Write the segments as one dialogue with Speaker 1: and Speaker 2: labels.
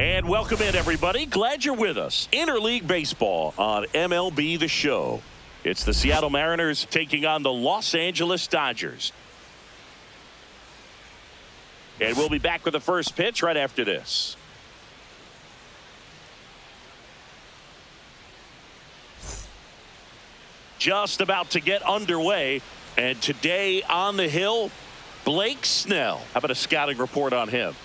Speaker 1: And welcome in, everybody. Glad you're with us. Interleague Baseball on MLB The Show. It's the Seattle Mariners taking on the Los Angeles Dodgers. And we'll be back with the first pitch right after this. Just about to get underway. And today on the hill, Blake Snell. How about a scouting report on him?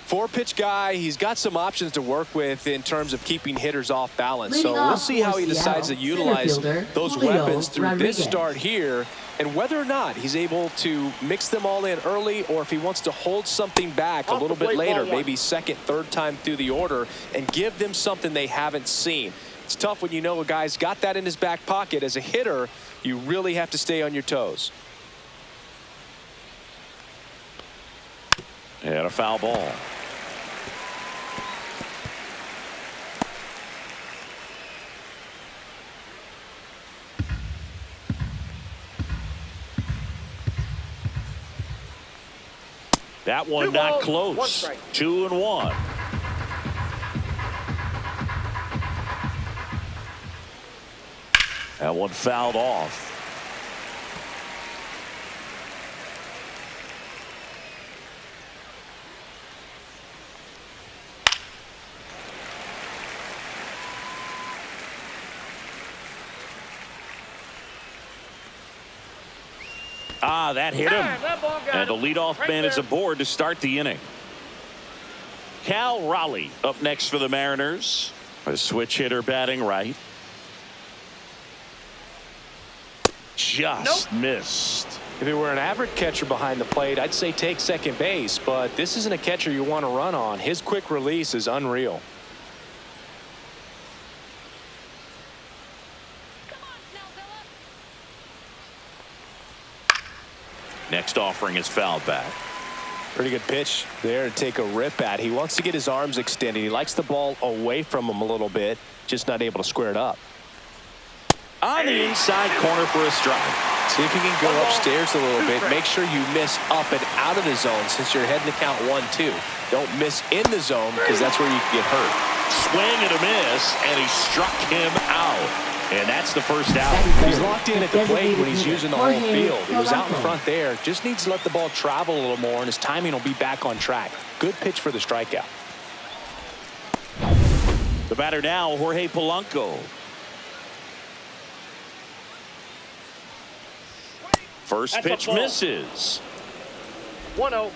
Speaker 2: Four-pitch guy. He's got some options to work with in terms of keeping hitters off balance. So we'll see how he decides to utilize those weapons through this start here, and whether or not he's able to mix them all in early, or if he wants to hold something back a little bit later, maybe second, third time through the order, and give them something they haven't seen. It's tough when you know a guy's got that in his back pocket. As a hitter, you really have to stay on your toes.
Speaker 1: And a foul ball. That one not close. 2-1. That one fouled off. That hit him. And the leadoff man is aboard to start the inning. Cal Raleigh up next for the Mariners. A switch hitter batting right. Just missed.
Speaker 2: If it were an average catcher behind the plate, I'd say take second base, but this isn't a catcher you want to run on. His quick release is unreal.
Speaker 1: Next offering is fouled back.
Speaker 2: Pretty good pitch there to take a rip at. He wants to get his arms extended. He likes the ball away from him a little bit, just not able to square it up.
Speaker 1: On the inside corner for a strike.
Speaker 2: See if you can go upstairs a little bit. Make sure you miss up and out of the zone since you're heading to count 1-2. Don't miss in the zone because that's where you can get hurt.
Speaker 1: Swing and a miss, and he struck him out. And that's the first out.
Speaker 2: He's locked in at the plate when he's using the whole field. He was out in front there. Just needs to let the ball travel a little more, and his timing will be back on track. Good pitch for the strikeout.
Speaker 1: The batter now, Jorge Polanco. First pitch misses.
Speaker 3: 1-0.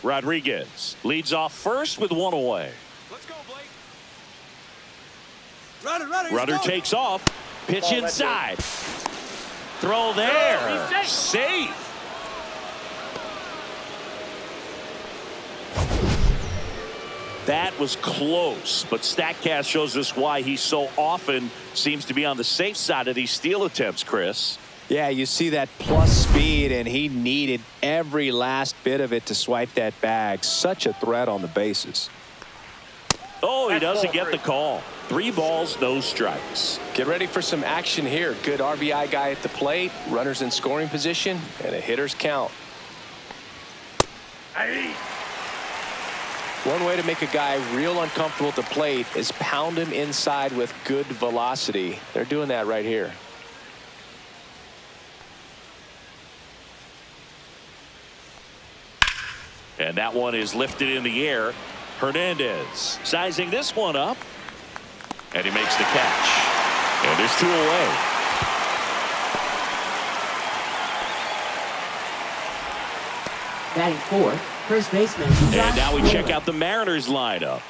Speaker 1: Rodriguez leads off first with one away.
Speaker 3: Let's go, Blake.
Speaker 1: Runner takes off. Pitch inside. Throw there. Safe. That was close, but StatCast shows us why he so often seems to be on the safe side of these steal attempts, Chris.
Speaker 2: Yeah, you see that plus speed, and he needed every last bit of it to swipe that bag. Such a threat on the bases.
Speaker 1: Oh, he doesn't get the call. 3 balls, no strikes.
Speaker 2: Get ready for some action here. Good RBI guy at the plate, runners in scoring position, and a hitter's count. One way to make a guy real uncomfortable at the plate is pound him inside with good velocity. They're doing that right here.
Speaker 1: And that one is lifted in the air. Hernandez sizing this one up. And he makes the catch. And there's 2 away.
Speaker 4: Batting fourth, first baseman.
Speaker 1: And now we check out the Mariners lineup.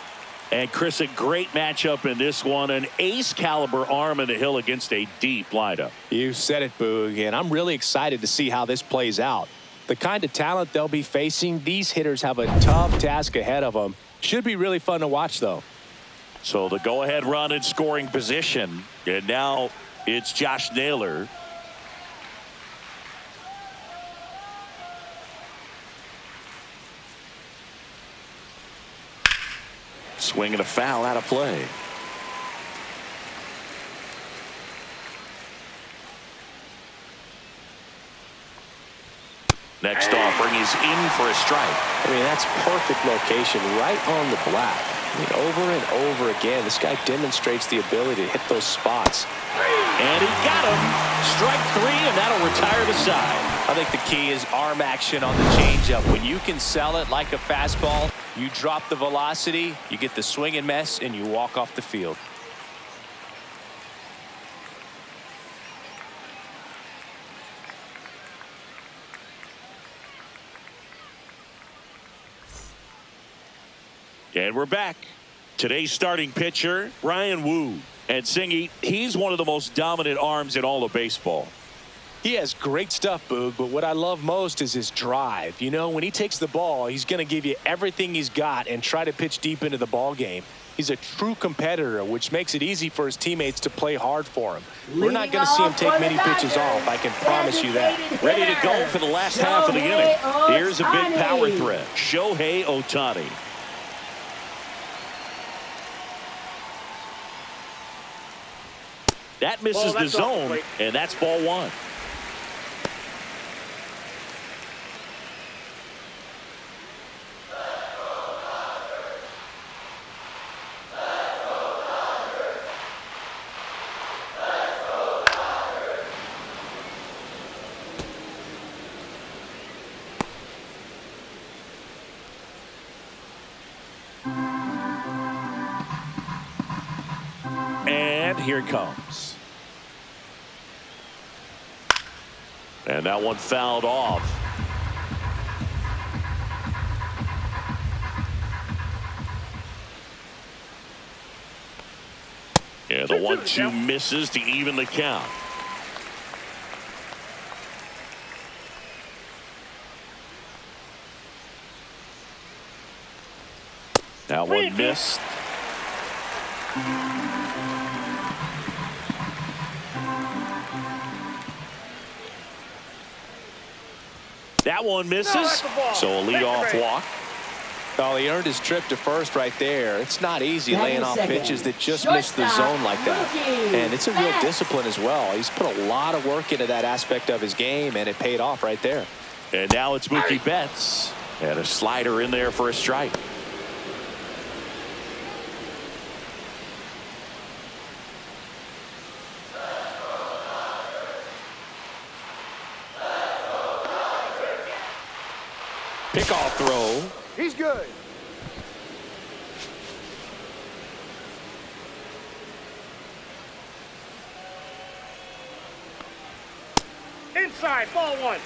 Speaker 1: And Chris, a great matchup in this one. An ace caliber arm in the hill against a deep lineup.
Speaker 2: You said it, Boog, and I'm really excited to see how this plays out. The kind of talent they'll be facing, these hitters have a tough task ahead of them. Should be really fun to watch, though.
Speaker 1: So the go-ahead run in scoring position. And now it's Josh Naylor. Swing and a foul out of play. Next offering is in for a strike.
Speaker 2: I mean, that's perfect location, right on the black. I mean, over and over again, this guy demonstrates the ability to hit those spots.
Speaker 1: And he got him. Strike three, and that'll retire the side.
Speaker 2: I think the key is arm action on the changeup. When you can sell it like a fastball, you drop the velocity, you get the swing and miss, and you walk off the field.
Speaker 1: And we're back. Today's starting pitcher, Bryan Wu. And Singy, he's one of the most dominant arms in all of baseball.
Speaker 2: He has great stuff, Boog, but what I love most is his drive. You know, when he takes the ball, he's going to give you everything he's got and try to pitch deep into the ball game. He's a true competitor, which makes it easy for his teammates to play hard for him. We're not going to see him take many pitches off, I can promise you that.
Speaker 1: Ready to go for the last half of the inning. Here's a big power threat, Shohei Ohtani. That misses the zone, and that's ball one. And here it comes. And that one fouled off. And the 1-2 misses to even the count. That one missed. That one misses, so a leadoff walk.
Speaker 2: Oh, he earned his trip to first right there. It's not easy laying off pitches that just miss the zone like that. And it's a real discipline as well. He's put a lot of work into that aspect of his game, and it paid off right there.
Speaker 1: And now it's Mookie Betts. And a slider in there for a strike. Pickoff throw.
Speaker 3: He's good. Inside, ball one.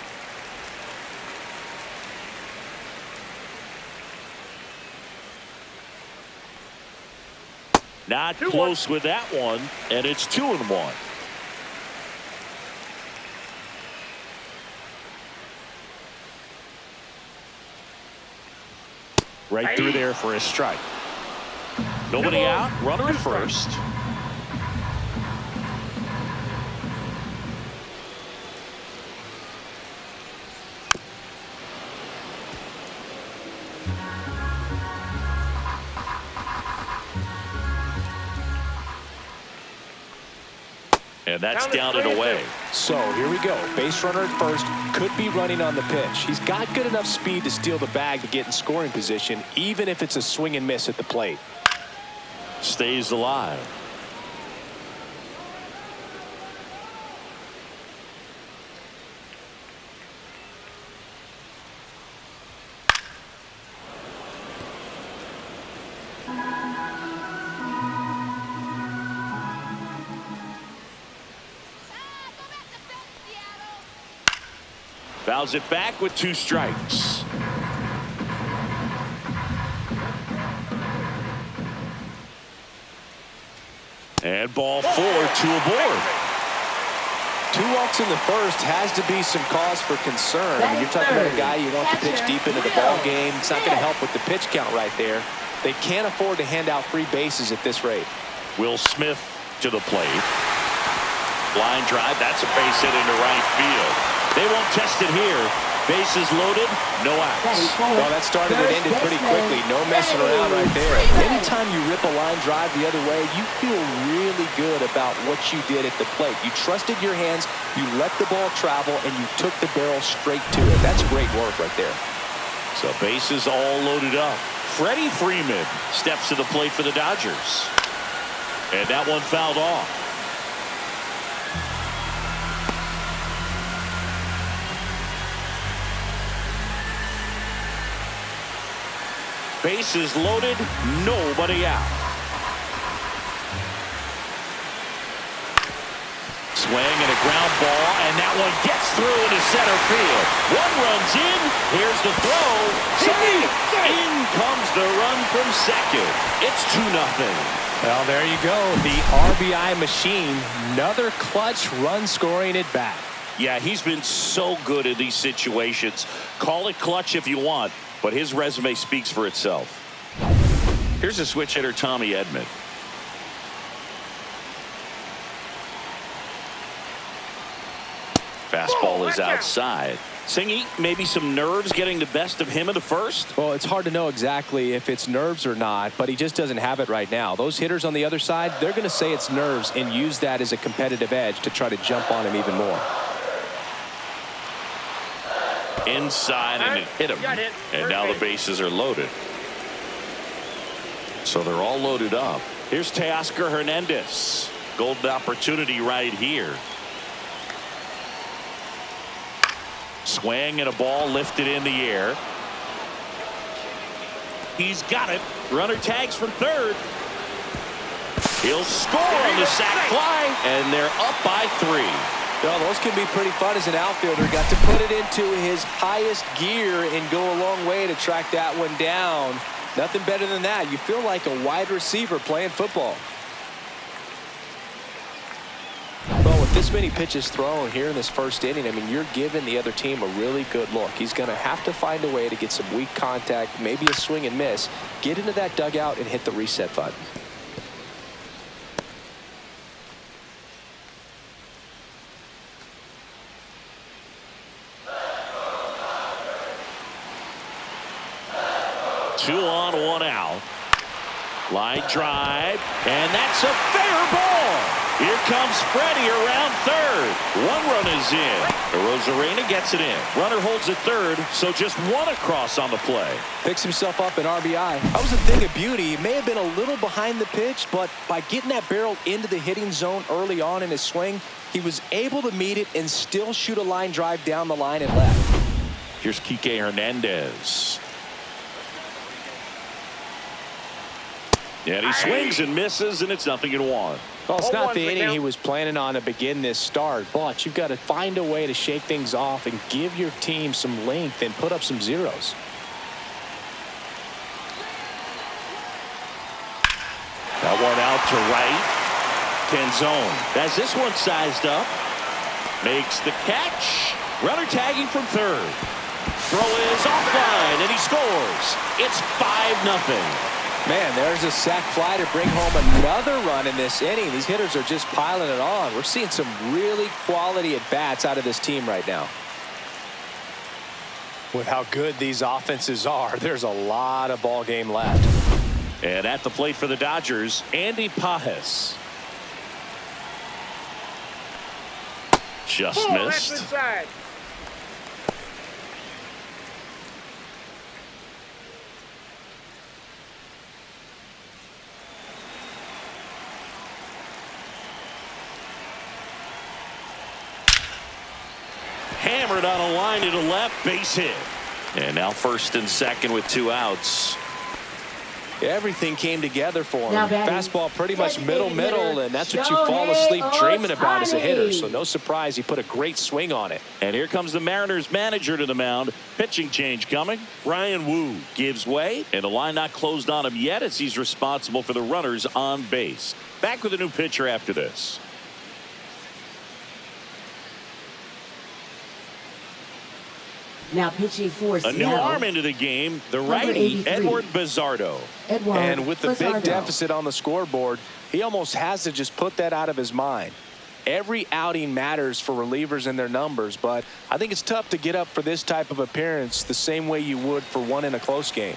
Speaker 1: Not close with that one, and it's 2-1. Right through there for a strike. Nobody out, runner at first. And that's down and away.
Speaker 2: So here we go. Base runner at first, could be running on the pitch. He's got good enough speed to steal the bag to get in scoring position, even if it's a swing and miss at the plate.
Speaker 1: Stays alive. Fouls it back with 2 strikes. And ball 4, 2 aboard.
Speaker 2: 2 walks in the first has to be some cause for concern. I mean, you're talking about a guy you want to pitch deep into the ball game. It's not going to help with the pitch count right there. They can't afford to hand out free bases at this rate.
Speaker 1: Will Smith to the plate. Line drive. That's a base hit into right field. They won't test it here. Bases loaded, no outs.
Speaker 2: Well, that started and ended pretty quickly. No messing around right there. Anytime you rip a line drive the other way, you feel really good about what you did at the plate. You trusted your hands, you let the ball travel, and you took the barrel straight to it. That's great work right there.
Speaker 1: So bases all loaded up. Freddie Freeman steps to the plate for the Dodgers. And that one fouled off. Bases loaded, nobody out. Swing and a ground ball, and that one gets through into center field. One runs in, here's the throw. Safe! In comes the run from second. It's 2-0.
Speaker 2: Well, there you go. The RBI machine. Another clutch run scoring at bat.
Speaker 1: Yeah, he's been so good in these situations. Call it clutch if you want, but his resume speaks for itself. Here's a switch hitter, Tommy Edman. Fastball is outside. Singy, maybe some nerves getting the best of him in the first?
Speaker 2: Well, it's hard to know exactly if it's nerves or not, but he just doesn't have it right now. Those hitters on the other side, they're going to say it's nerves and use that as a competitive edge to try to jump on him even more.
Speaker 1: Inside, and it hit him. And now the bases are loaded. So they're all loaded up. Here's Teoscar Hernandez. Golden opportunity right here. Swing and a ball lifted in the air. He's got it. Runner tags from third. He'll score on the sac fly, and they're up by 3.
Speaker 2: Well, those can be pretty fun as an outfielder. Got to put it into his highest gear and go a long way to track that one down. Nothing better than that. You feel like a wide receiver playing football. Well, with this many pitches thrown here in this first inning, I mean, you're giving the other team a really good look. He's going to have to find a way to get some weak contact, maybe a swing and miss, get into that dugout and hit the reset button.
Speaker 1: Two on, one out. Line drive, and that's a fair ball. Here comes Freddie around third. One run is in. Rosarena gets it in. Runner holds at third, so just one across on the play.
Speaker 2: Picks himself up an RBI. That was a thing of beauty. He may have been a little behind the pitch, but by getting that barrel into the hitting zone early on in his swing, he was able to meet it and still shoot a line drive down the line and left.
Speaker 1: Here's Kike Hernandez. And he swings and misses, and it's 0-1.
Speaker 2: Well, it's not the inning he was planning on to begin this start, but you've got to find a way to shake things off and give your team some length and put up some zeros.
Speaker 1: That one out to right. Canzone has this one sized up. Makes the catch. Runner tagging from third. Throw is offline, and he scores. It's 5-0.
Speaker 2: Man, there's a sac fly to bring home another run in this inning. These hitters are just piling it on. We're seeing some really quality at-bats out of this team right now. With how good these offenses are, there's a lot of ball game left.
Speaker 1: And at the plate for the Dodgers, Andy Pajes. Just missed. Hammered on a line to the left, base hit. And now first and second with 2 outs.
Speaker 2: Everything came together for him. Fastball pretty much middle, and that's what you fall asleep dreaming about as a hitter. So no surprise he put a great swing on it.
Speaker 1: And here comes the Mariners manager to the mound. Pitching change coming. Bryan Wu gives way, and the line not closed on him yet as he's responsible for the runners on base. Back with a new pitcher after this.
Speaker 4: Now pitching for Snell.
Speaker 1: A new arm into the game, the righty, Edward Bizardo.
Speaker 2: And with the big deficit on the scoreboard, he almost has to just put that out of his mind. Every outing matters for relievers and their numbers, but I think it's tough to get up for this type of appearance the same way you would for one in a close game.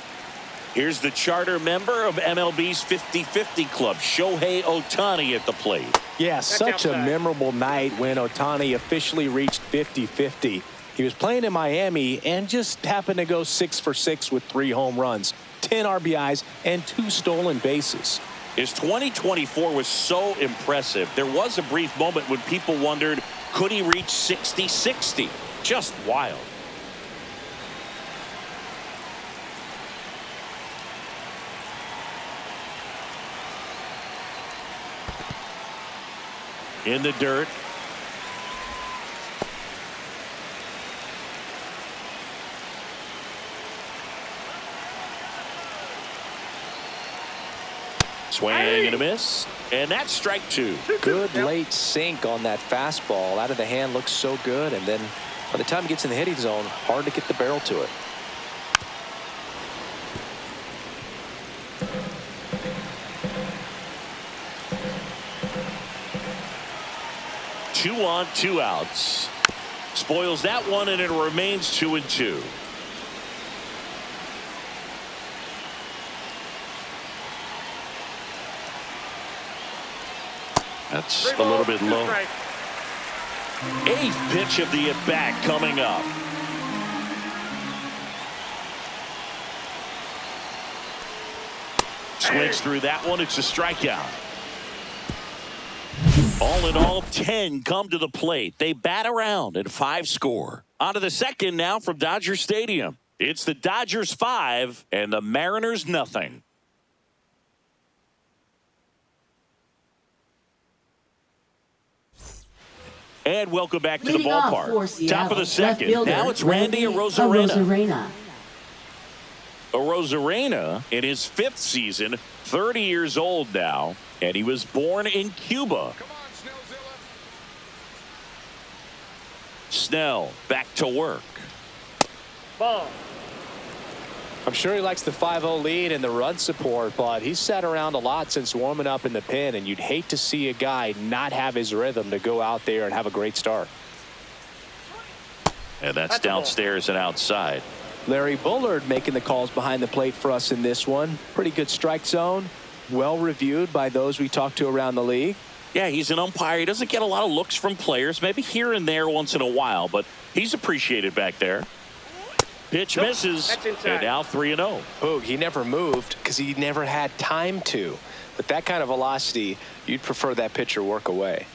Speaker 1: Here's the charter member of MLB's 50-50 club, Shohei Ohtani at the plate.
Speaker 2: Yeah, such a memorable night when Ohtani officially reached 50-50. He was playing in Miami and just happened to go 6 for 6 with 3 home runs, 10 RBIs, and 2 stolen bases.
Speaker 1: His 2024 was so impressive. There was a brief moment when people wondered, could he reach 60-60? Just wild. In the dirt. Swing and a miss. And that's strike 2.
Speaker 2: Good late sink on that fastball. Out of the hand, looks so good. And then by the time it gets in the hitting zone, hard to get the barrel to it.
Speaker 1: Two on, 2 outs. Spoils that one, and it remains 2-2. That's a little bit low. 8th pitch of the at-bat coming up. Swings through that one. It's a strikeout. All in all, 10 come to the plate. They bat around and 5 score. On to the second now from Dodger Stadium. It's the Dodgers 5 and the Mariners nothing. And welcome back to the ballpark. Top of the second. Now it's Randy Arozarena. Arozarena in his 5th season, 30 years old now, and he was born in Cuba. Snell back to work.
Speaker 3: Ball.
Speaker 2: I'm sure he likes the 5-0 lead and the run support, but he's sat around a lot since warming up in the pen, and you'd hate to see a guy not have his rhythm to go out there and have a great start.
Speaker 1: And that's downstairs and outside.
Speaker 2: Larry Bullard making the calls behind the plate for us in this one. Pretty good strike zone. Well reviewed by those we talked to around the league.
Speaker 1: Yeah, he's an umpire. He doesn't get a lot of looks from players, maybe here and there once in a while, but he's appreciated back there. Pitch misses, and now 3-0.
Speaker 2: Oh, he never moved because he never had time to. With that kind of velocity, you'd prefer that pitcher work away.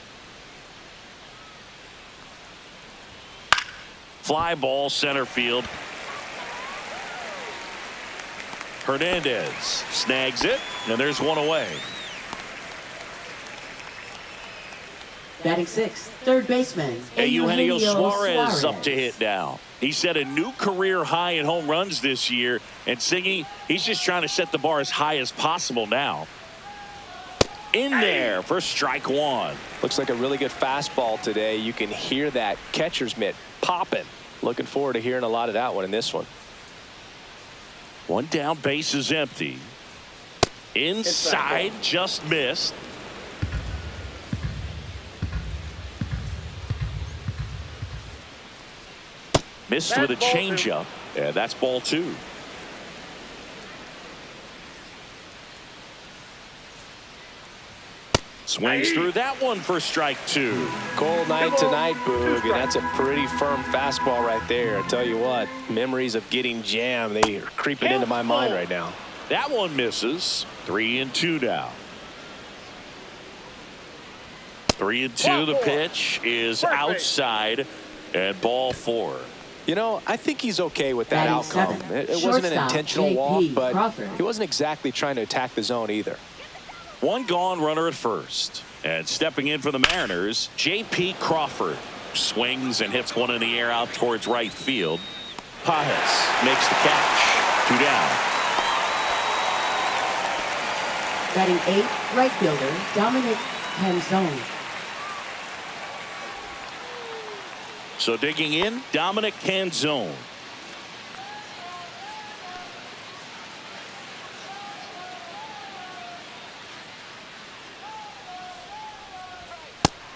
Speaker 1: Fly ball center field. Hernandez snags it, and there's one away.
Speaker 4: Batting 6th, third baseman
Speaker 1: Eugenio Suarez up to hit now. He set a new career high in home runs this year, and Singy, he's just trying to set the bar as high as possible now. In there for strike 1.
Speaker 2: Looks like a really good fastball today. You can hear that catcher's mitt popping. Looking forward to hearing a lot of that one in this one.
Speaker 1: One down, base is empty. Inside, just missed. Missed with a changeup, and that's ball 2. Swings through that one for strike 2.
Speaker 2: Cold night tonight, Boog, and that's a pretty firm fastball right there. I tell you what, memories of getting jammed, they are creeping into my mind right now.
Speaker 1: That one misses. 3-2 now. 3-2. The pitch is outside, and ball 4.
Speaker 2: You know, I think he's okay with that outcome. It wasn't an intentional walk, but he wasn't exactly trying to attack the zone either.
Speaker 1: One gone, runner at first. And stepping in for the Mariners, J.P. Crawford swings and hits one in the air out towards right field. Pajes makes the catch. 2 down.
Speaker 4: Batting 8th, right fielder Dominic Canzone.
Speaker 1: So digging in, Dominic Canzone.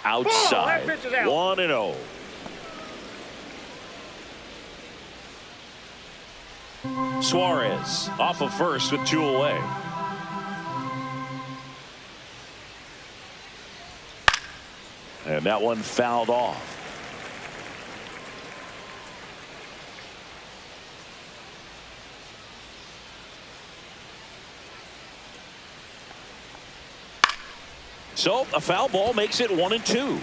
Speaker 1: outside.
Speaker 3: That pitch is out.
Speaker 1: 1-0. Suarez off of first with 2 away. And that one fouled off. So a foul ball makes it 1-2.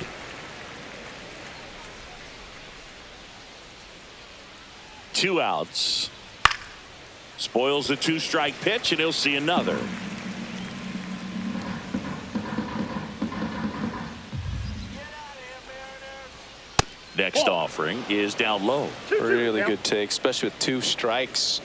Speaker 1: Two outs. Spoils the 2-strike pitch, and he'll see another. Next offering is down low.
Speaker 2: Really good take, especially with 2 strikes.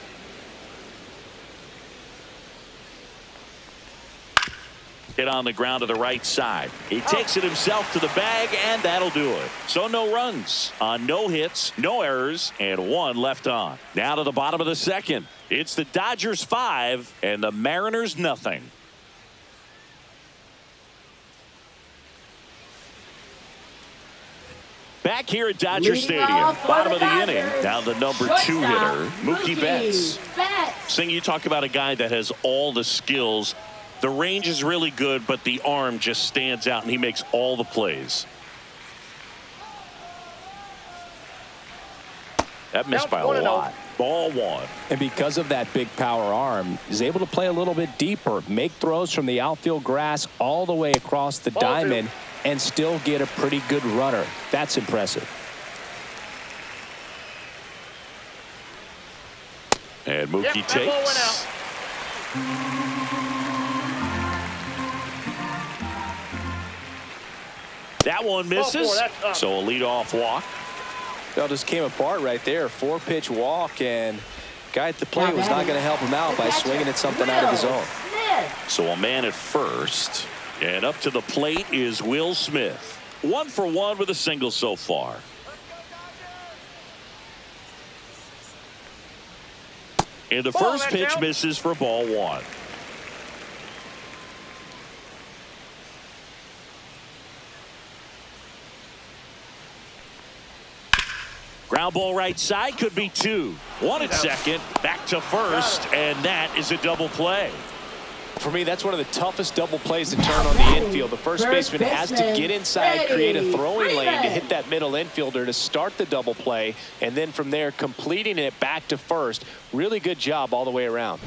Speaker 1: Hit on the ground to the right side. He takes it himself to the bag, and that'll do it. So no runs on no hits, no errors, and 1 left on. Now to the bottom of the second. It's the Dodgers 5 and the Mariners nothing. Back here at Dodger Stadium, bottom of the inning. Now the number 2 hitter, Mookie Betts. Sing, you talk about a guy that has all the skills. The range is really good, but the arm just stands out, and he makes all the plays. That missed by a lot. Ball 1.
Speaker 2: And because of that big power arm, he's able to play a little bit deeper, make throws from the outfield grass all the way across the diamond, and still get a pretty good runner. That's impressive.
Speaker 1: And Mookie takes. That one misses. So a leadoff walk.
Speaker 2: That just came apart right there. 4-pitch walk, and guy at the plate was not going to help him out by swinging at something out of his zone.
Speaker 1: So a man at first, and up to the plate is Will Smith. 1 for 1 with a single so far. And the first pitch misses for ball 1. Ground ball right side, could be 2. 1 at second, back to first, and that is a double play.
Speaker 2: For me, that's one of the toughest double plays to turn on the infield. The first baseman has to get inside, create a throwing lane to hit that middle infielder to start the double play, and then from there, completing it back to first. Really good job all the way around.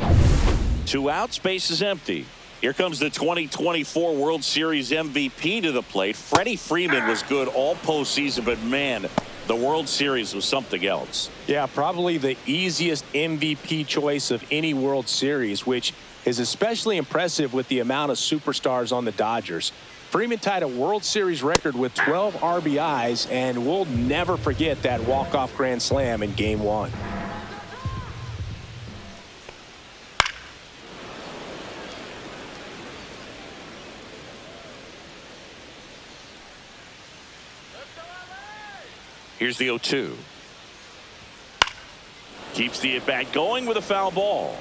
Speaker 1: 2 outs, base is empty. Here comes the 2024 World Series MVP to the plate. Freddie Freeman was good all postseason, but man, the World Series was something else.
Speaker 2: Yeah, probably the easiest MVP choice of any World Series, which is especially impressive with the amount of superstars on the Dodgers. Freeman tied a World Series record with 12 RBIs, and we'll never forget that walk-off grand slam in Game 1.
Speaker 1: Here's the 0-2. Keeps the at-bat going with a foul ball.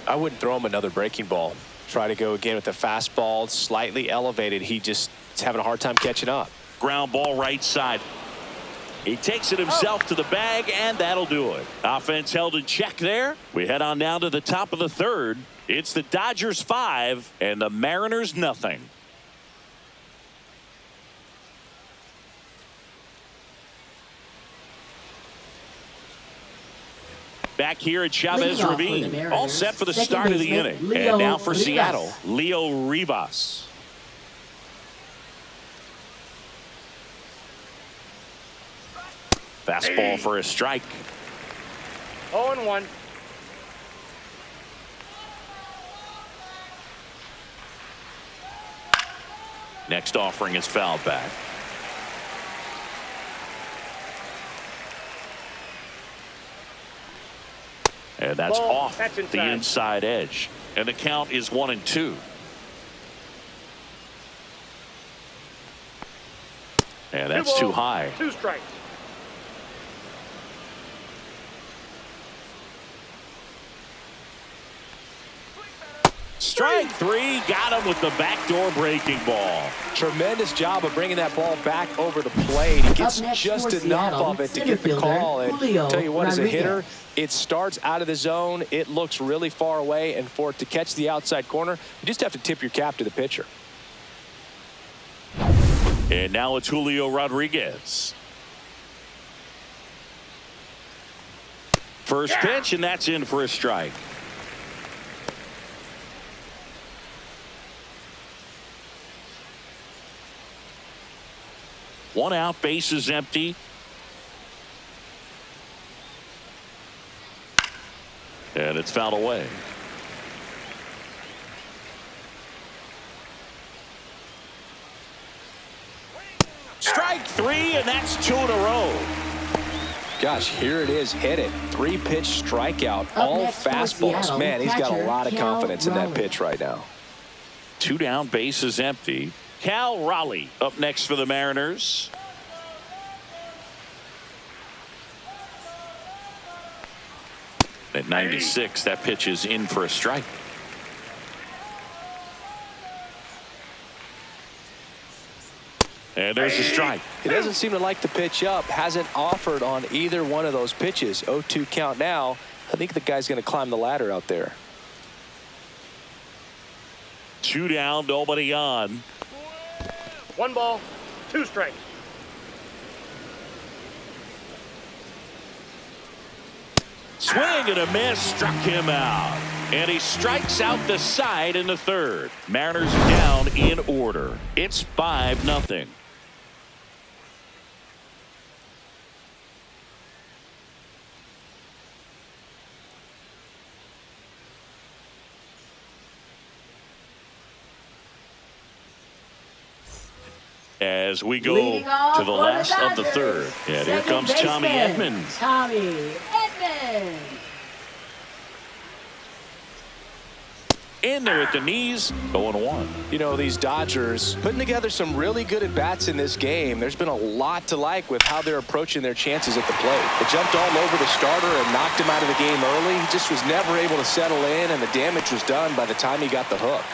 Speaker 2: I wouldn't throw him another breaking ball. Try to go again with the fastball, slightly elevated. He just is having a hard time catching up.
Speaker 1: Ground ball right side. He takes it himself to the bag, and that'll do it. Offense held in check there. We head on down to the top of the third. It's the Dodgers 5 and the Mariners nothing. Back here at Chavez Ravine, all set for the start of the inning. And now for Seattle, Leo Rivas. Fastball for a strike.
Speaker 3: 0-1.
Speaker 1: Next offering is fouled back. And that's off the inside edge. And the count is 1-2. And that's too high.
Speaker 3: 2 strikes.
Speaker 1: Strike three, got him with the backdoor breaking ball.
Speaker 2: Tremendous job of bringing that ball back over the plate. He gets just enough of it to get the call. And I'll tell you what, as a hitter, it starts out of the zone. It looks really far away. And for it to catch the outside corner, you just have to tip your cap to the pitcher.
Speaker 1: And now it's Julio Rodriguez. First pitch, and that's in for a strike. One out, base is empty. And it's fouled away. Strike three, and that's 2 in a row.
Speaker 2: Gosh, here it is. Hit it. 3-pitch strikeout. All fastballs. Man, he's got a lot of confidence in that pitch right now.
Speaker 1: 2 down, base is empty. Cal Raleigh up next for the Mariners. At 96, that pitch is in for a strike. And there's a strike.
Speaker 2: He doesn't seem to like the pitch up. Hasn't offered on either one of those pitches. 0-2 count now. I think the guy's going to climb the ladder out there.
Speaker 1: 2 down, nobody on.
Speaker 3: 1 ball, 2 strikes.
Speaker 1: Swing and a miss, struck him out. And he strikes out the side in the third. Mariners are down in order. It's 5-0. As we go to the last of the third. And here comes Tommy Edman.
Speaker 4: Tommy Edman.
Speaker 1: In there at the knees, 0-1.
Speaker 2: You know, these Dodgers putting together some really good at-bats in this game. There's been a lot to like with how they're approaching their chances at the plate. They jumped all over the starter and knocked him out of the game early. He just was never able to settle in, and the damage was done by the time he got the hook.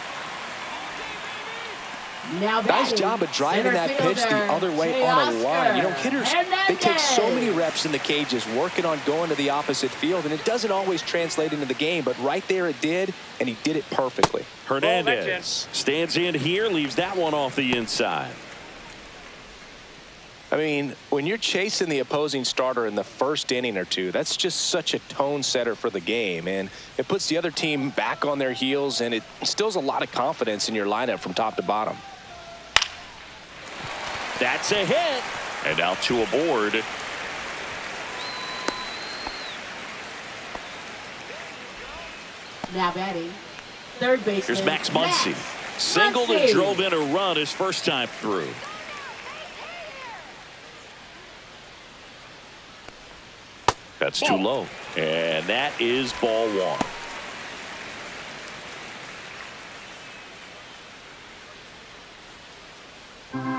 Speaker 2: Nice job of driving that pitch the other way on a line. You know, hitters, they take so many reps in the cages working on going to the opposite field, and it doesn't always translate into the game, but right there it did, and he did it perfectly.
Speaker 1: Hernandez stands in here, leaves that one off the inside.
Speaker 2: I mean, when you're chasing the opposing starter in the first inning or two, that's just such a tone setter for the game, and it puts the other team back on their heels, and it instills a lot of confidence in your lineup from top to bottom.
Speaker 1: That's a hit. And now 2 aboard.
Speaker 4: Now batting, third baseman.
Speaker 1: Here's Max Muncy. Singled and drove in a run his first time through. That's too low. And that is ball 1.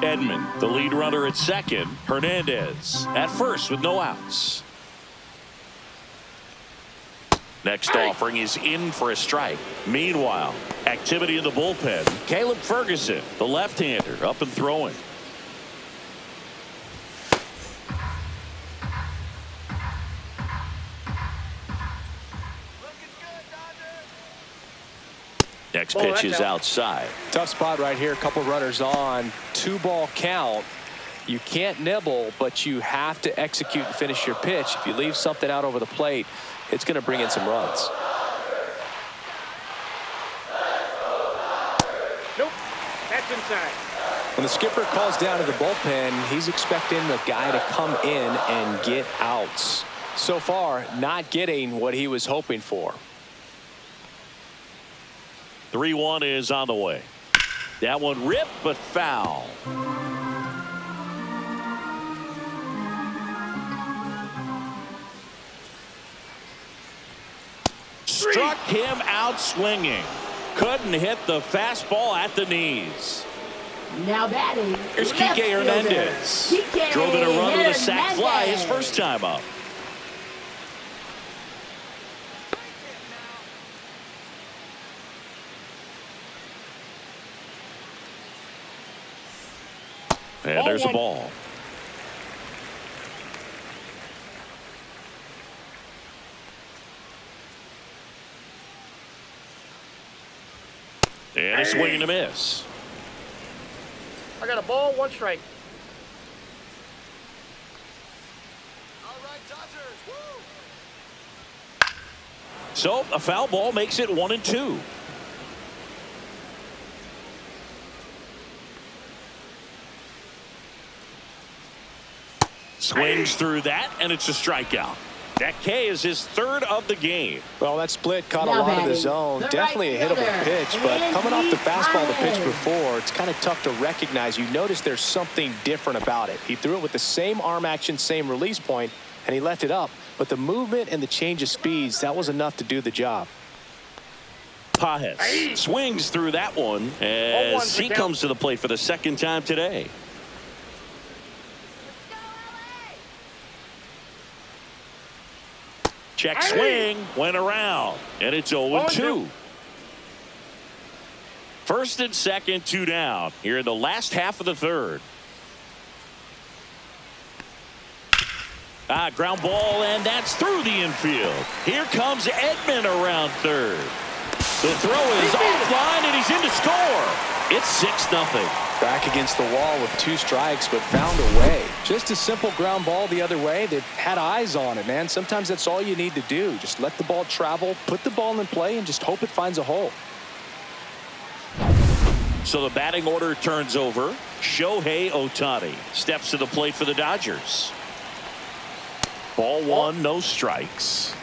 Speaker 1: Edman, the lead runner at second. Hernandez at first with no outs. Next offering is in for a strike. Meanwhile, activity in the bullpen. Caleb Ferguson, the left-hander, up and throwing. Next pitch is outside.
Speaker 2: Tough spot right here. A couple runners on. 2-ball count. You can't nibble, but you have to execute and finish your pitch. If you leave something out over the plate, it's going to bring in some runs.
Speaker 3: Nope, that's inside.
Speaker 2: When the skipper calls down to the bullpen, he's expecting the guy to come in and get outs. So far, not getting what he was hoping for.
Speaker 1: 3-1 is on the way. That one ripped, but foul. Struck him out swinging. Couldn't hit the fastball at the knees.
Speaker 4: Now batting.
Speaker 1: Here's Kike Hernandez. Drove in a run with a sac fly his first time up. And there's a ball. And a swing and a miss.
Speaker 3: I got a ball, 1 strike.
Speaker 1: So a foul ball makes it 1-2. Swings through that, and it's a strikeout. That K is his 3rd of the game.
Speaker 2: Well, that split caught a lot of the zone. Definitely a hittable pitch, but coming off the fastball the pitch before, it's kind of tough to recognize. You notice there's something different about it. He threw it with the same arm action, same release point, and he left it up. But the movement and the change of speeds, that was enough to do the job.
Speaker 1: Pajes swings through that one as he comes to the plate for the 2nd time today. Check swing, went around, and it's 0-2. 1st and 2nd, 2 down here in the last half of the 3rd. Ground ball, and that's through the infield. Here comes Edman around 3rd. The throw is offline, and he's in to score. It's 6-0.
Speaker 2: Back against the wall with 2 strikes, but found a way. Just a simple ground ball the other way. They had eyes on it, man. Sometimes that's all you need to do. Just let the ball travel, put the ball in play, and just hope it finds a hole.
Speaker 1: So the batting order turns over. Shohei Ohtani steps to the plate for the Dodgers. Ball 1, no strikes.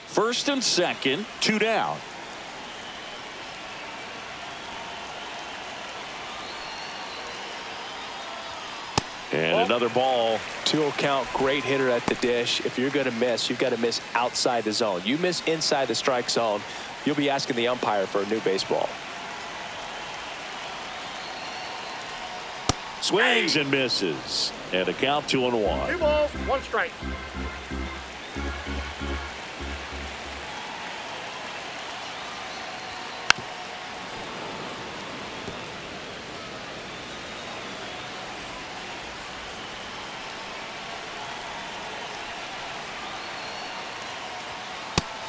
Speaker 1: First and 2nd, 2 down. And another ball.
Speaker 2: 2-0 count, great hitter at the dish. If you're going to miss, you've got to miss outside the zone. You miss inside the strike zone, you'll be asking the umpire for a new baseball.
Speaker 1: Swings and misses. And a count 2-1.
Speaker 3: 2 balls, 1 strike.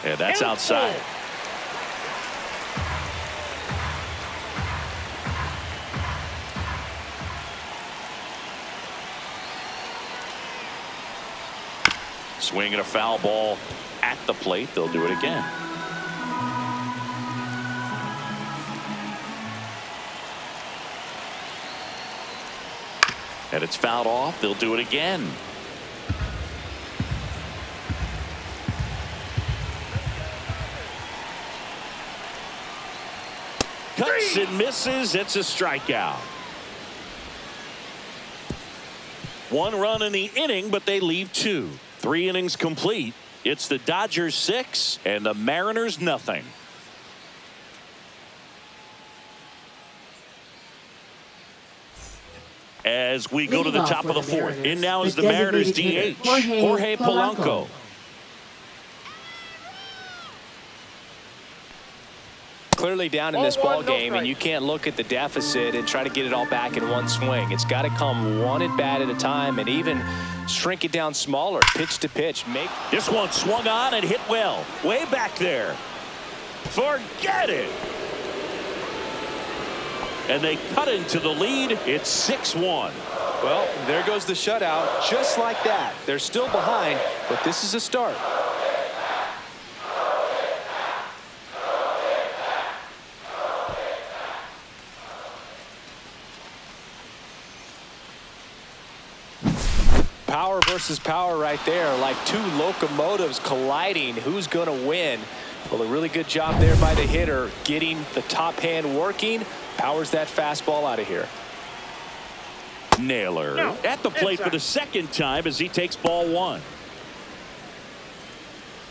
Speaker 1: And that's outside. Swinging a foul ball at the plate. They'll do it again. And it's fouled off. They'll do it again. Cuts and misses. It's a strikeout. 1 run in the inning, but they leave 2. 3 innings complete. It's the Dodgers 6 and the Mariners nothing. As we go to the top of the 4th. In now is the Mariners DH, Jorge Polanco.
Speaker 2: Clearly down in this ball game, and you can't look at the deficit and try to get it all back in one swing. It's got to come 1 at bat at a time, and even shrink it down smaller, pitch to pitch.
Speaker 1: This one swung on and hit well, way back there. Forget it. And they cut into the lead. It's 6-1.
Speaker 2: Well, there goes the shutout, just like that. They're still behind, but this is a start. Power versus power right there, like 2 locomotives colliding. Who's going to win? Well, a really good job there by the hitter, getting the top hand working. Powers that fastball out of here.
Speaker 1: Naylor at the plate for the 2nd time as he takes ball 1.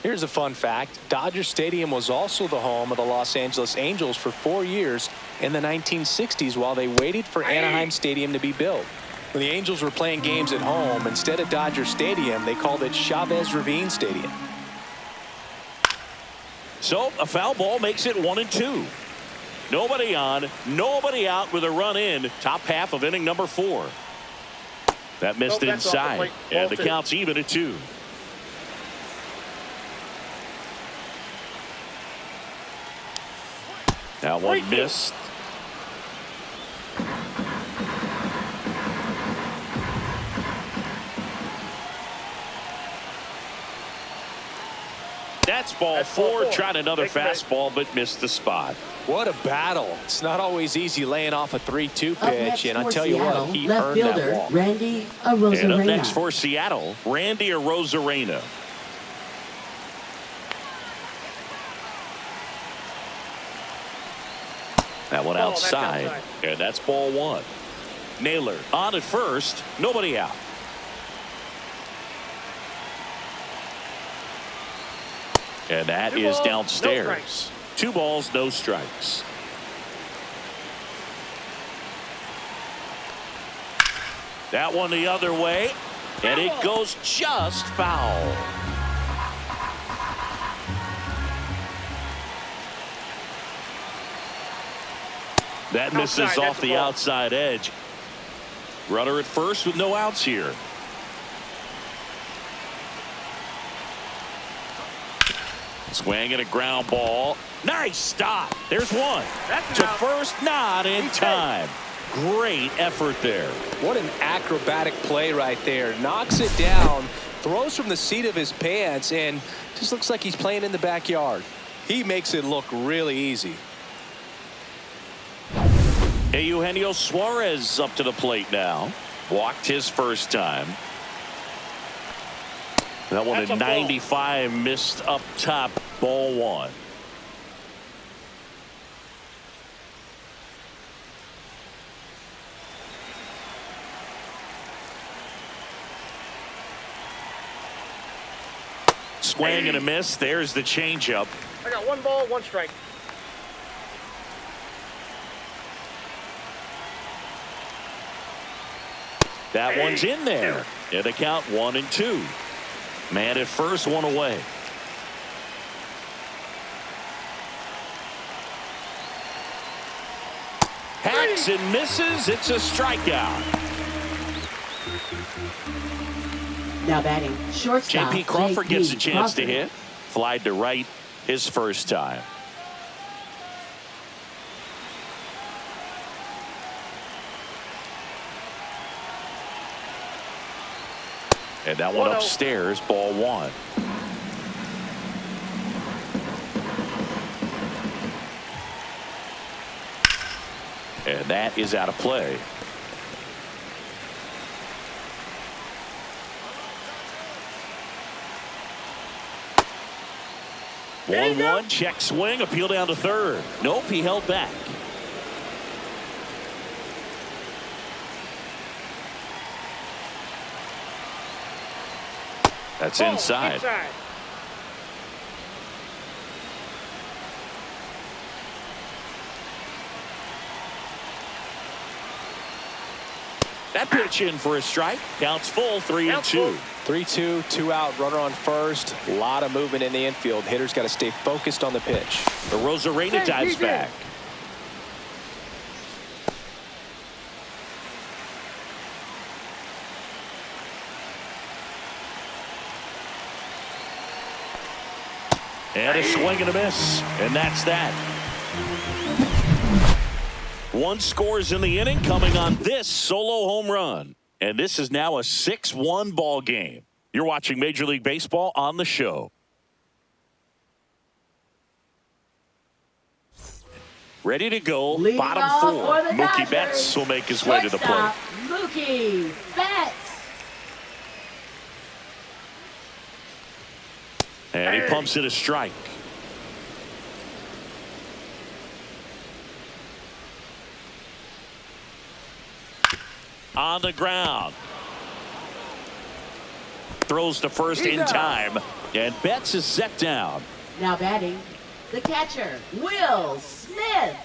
Speaker 2: Here's a fun fact. Dodger Stadium was also the home of the Los Angeles Angels for 4 years in the 1960s while they waited for Anaheim Stadium to be built. When the Angels were playing games at home, instead of Dodger Stadium, they called it Chavez Ravine Stadium.
Speaker 1: So a foul ball makes it 1-2. Nobody on, nobody out with a run in. Top half of inning number 4. That missed inside, and the count's even at 2. That one missed. That's ball 4. Tried another fastball, but missed the spot.
Speaker 2: What a battle. It's not always easy laying off a 3-2 pitch, and I tell you what, he earned that walk.
Speaker 4: Randy
Speaker 1: And up next for Seattle, Randy Arozarena. That one outside, and that's ball 1. Naylor on at first, nobody out. And that is downstairs. 2 balls, no strikes. That one the other way, and it goes just foul. That misses off the outside edge. Runner at first with no outs here. Swing and a ground ball. Nice stop. There's one. To first, not in time. Great effort there.
Speaker 2: What an acrobatic play right there. Knocks it down, throws from the seat of his pants, and just looks like he's playing in the backyard. He makes it look really easy.
Speaker 1: Eugenio Suarez up to the plate now. Walked his first time. That one at 95, missed up top, ball 1. Swing and a miss. There's the changeup.
Speaker 3: I got 1 ball, 1 strike.
Speaker 1: That one's in there. And the count 1-2. Man at first, 1 away. Hacks and misses. It's a strikeout.
Speaker 4: Now batting, shortstop.
Speaker 1: J.P. Crawford gets a chance to
Speaker 4: Crawford.
Speaker 1: hit. Flied to right his first time. And that one upstairs, ball 1. And that is out of play. One, check swing, appeal down to third. Nope, he held back. That's inside. That pitch in for a strike. Counts full, 3-2.
Speaker 2: 3-2, 2 out, runner on first. A lot of movement in the infield. Hitter's got to stay focused on the pitch.
Speaker 1: The Arozarena dives back. And a swing and a miss. And that's that. 1 scores in the inning coming on this solo home run. And this is now a 6-1 ball game. You're watching Major League Baseball on the show. Ready to go.
Speaker 4: Leading
Speaker 1: Bottom
Speaker 4: off
Speaker 1: 4.
Speaker 4: for the
Speaker 1: Mookie
Speaker 4: Dodgers,
Speaker 1: Betts will make his way to the plate.
Speaker 4: Mookie Betts.
Speaker 1: And he pumps it a strike. On the ground. Throws to first in time. And Betts is set down.
Speaker 4: Now batting, the catcher, Will Smith.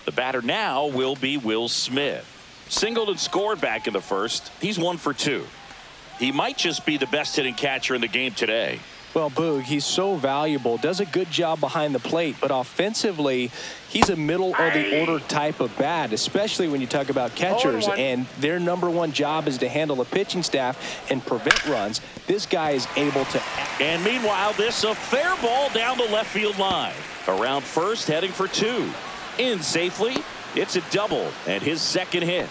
Speaker 1: The batter now will be Will Smith. Singled and scored back in the first. He's 1 for 2. He might just be the best hitting catcher in the game today.
Speaker 2: Well, Boog, he's so valuable, does a good job behind the plate, but offensively, he's a middle-of-the-order type of bat, especially when you talk about catchers, and their #1 job is to handle the pitching staff and prevent runs. This guy is able to...
Speaker 1: And meanwhile, this a fair ball down the left field line. Around first, heading for 2. In safely, it's a double, and his second hit.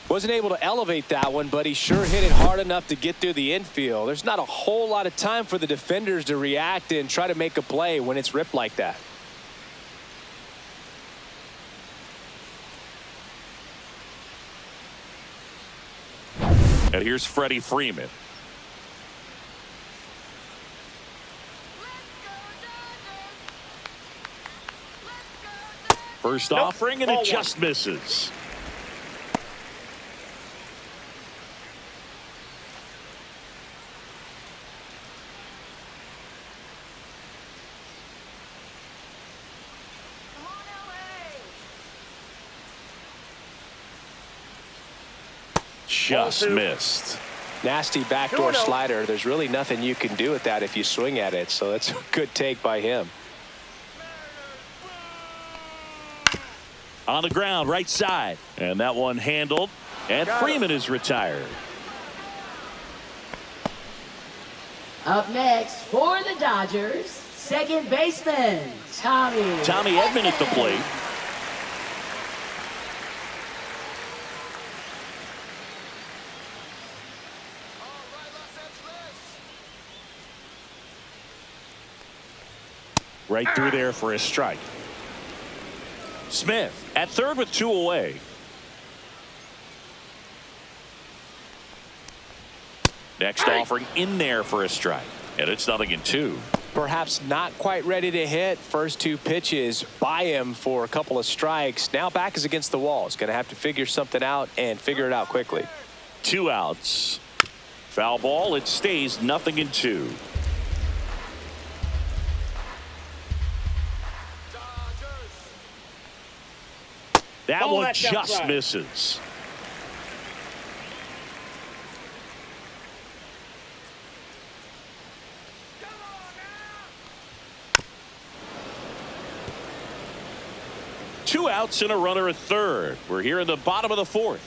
Speaker 2: Wasn't able to elevate that one, but he sure hit it hard enough to get through the infield. There's not a whole lot of time for the defenders to react and try to make a play when it's ripped like that.
Speaker 1: And here's Freddie Freeman. First offering, and it just misses. Just missed.
Speaker 2: Nasty backdoor slider. There's really nothing you can do with that if you swing at it, so that's a good take by him.
Speaker 1: On the ground, right side. And that one handled. And Freeman is retired.
Speaker 4: Up next for the Dodgers, second baseman, Tommy
Speaker 1: Edman at the plate. Right through there for a strike. Smith at third with 2 away. Next offering in there for a strike. And it's 0-2.
Speaker 2: Perhaps not quite ready to hit. First 2 pitches by him for a couple of strikes. Now back is against the wall. He's going to have to figure something out and figure it out quickly.
Speaker 1: 2 outs. Foul ball. It stays 0-2. That one just misses. Two outs and a runner at third. We're here in the bottom of the 4th.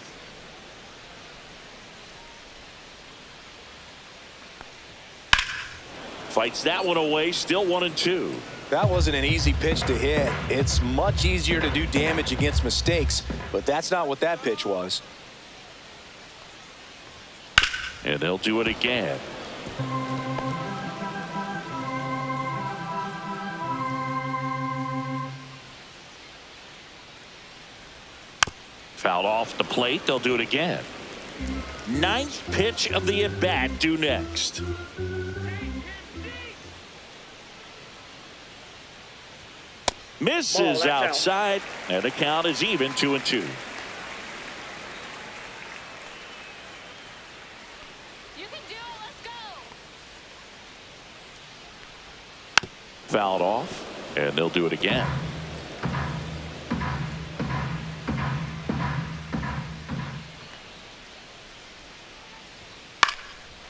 Speaker 1: Fights that one away. Still 1-2.
Speaker 2: That wasn't an easy pitch to hit. It's much easier to do damage against mistakes, but that's not what that pitch was.
Speaker 1: And they'll do it again. Fouled off the plate. They'll do it again. 9th pitch of the at-bat due next. Misses outside, and the count is even 2-2.
Speaker 5: You can do it. Let's go.
Speaker 1: Fouled off, and they'll do it again.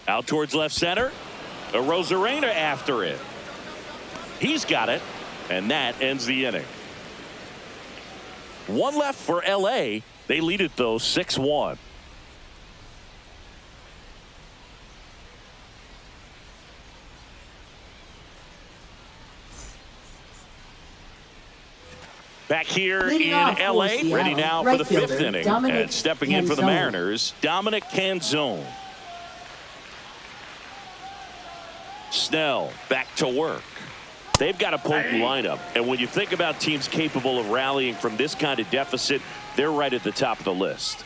Speaker 1: Out towards left center. Rosarena after it. He's got it. And that ends the inning. 1 left for LA. They lead it though 6-1. Back here in LA, ready now for the 5th inning. And stepping in for the Mariners, Dominic Canzone. Snell back to work. They've got a potent lineup, and when you think about teams capable of rallying from this kind of deficit, they're right at the top of the list.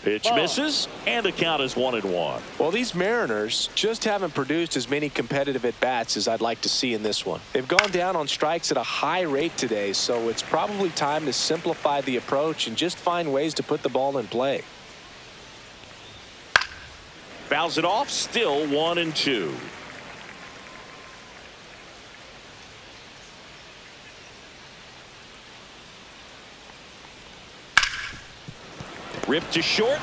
Speaker 1: Pitch misses, and the count is 1-1.
Speaker 2: Well, these Mariners just haven't produced as many competitive at-bats as I'd like to see in this one. They've gone down on strikes at a high rate today, so it's probably time to simplify the approach and just find ways to put the ball in play.
Speaker 1: Fouls it off, still 1-2. Ripped to short.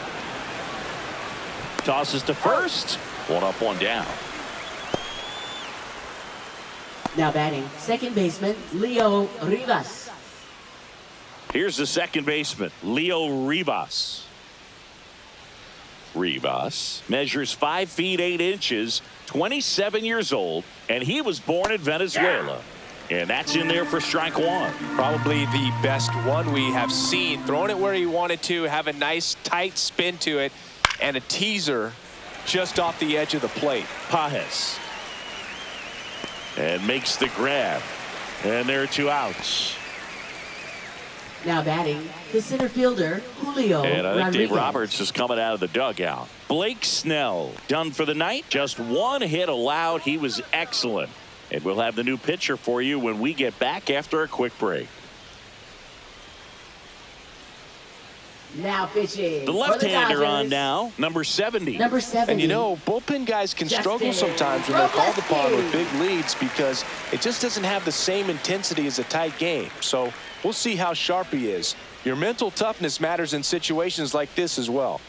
Speaker 1: Tosses to first. One up, one down.
Speaker 4: Now batting, second baseman, Leo Rivas.
Speaker 1: Here's the second baseman, Leo Rivas. Rivas measures 5 feet 8 inches, 27 years old, and he was born in Venezuela. And that's in there for strike one.
Speaker 2: Probably the best one we have seen. Throwing it where he wanted to, have a nice tight spin to it, and a teaser just off the edge of the plate.
Speaker 1: Pajes. And makes the grab. And there are 2 outs.
Speaker 4: Now batting, the center fielder, Julio
Speaker 1: And I think
Speaker 4: Rodriguez.
Speaker 1: Dave Roberts is coming out of the dugout. Blake Snell done for the night. Just 1 hit allowed. He was excellent. And we'll have the new pitcher for you when we get back after a quick break.
Speaker 4: Now pitching.
Speaker 1: The left-hander on now, number 70.
Speaker 4: Number 70.
Speaker 2: And you know, bullpen guys can struggle sometimes when they're called upon with big leads because it just doesn't have the same intensity as a tight game. So we'll see how sharp he is. Your mental toughness matters in situations like this as well.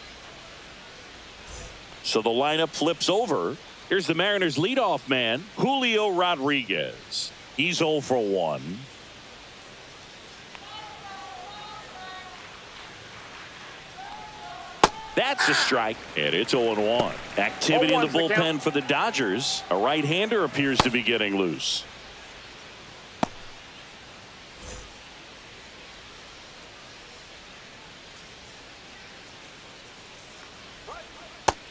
Speaker 1: So the lineup flips over. Here's the Mariners' leadoff man, Julio Rodriguez. He's 0 for 1. That's a strike, and it's 0-1. Activity in the bullpen for the Dodgers. A right-hander appears to be getting loose.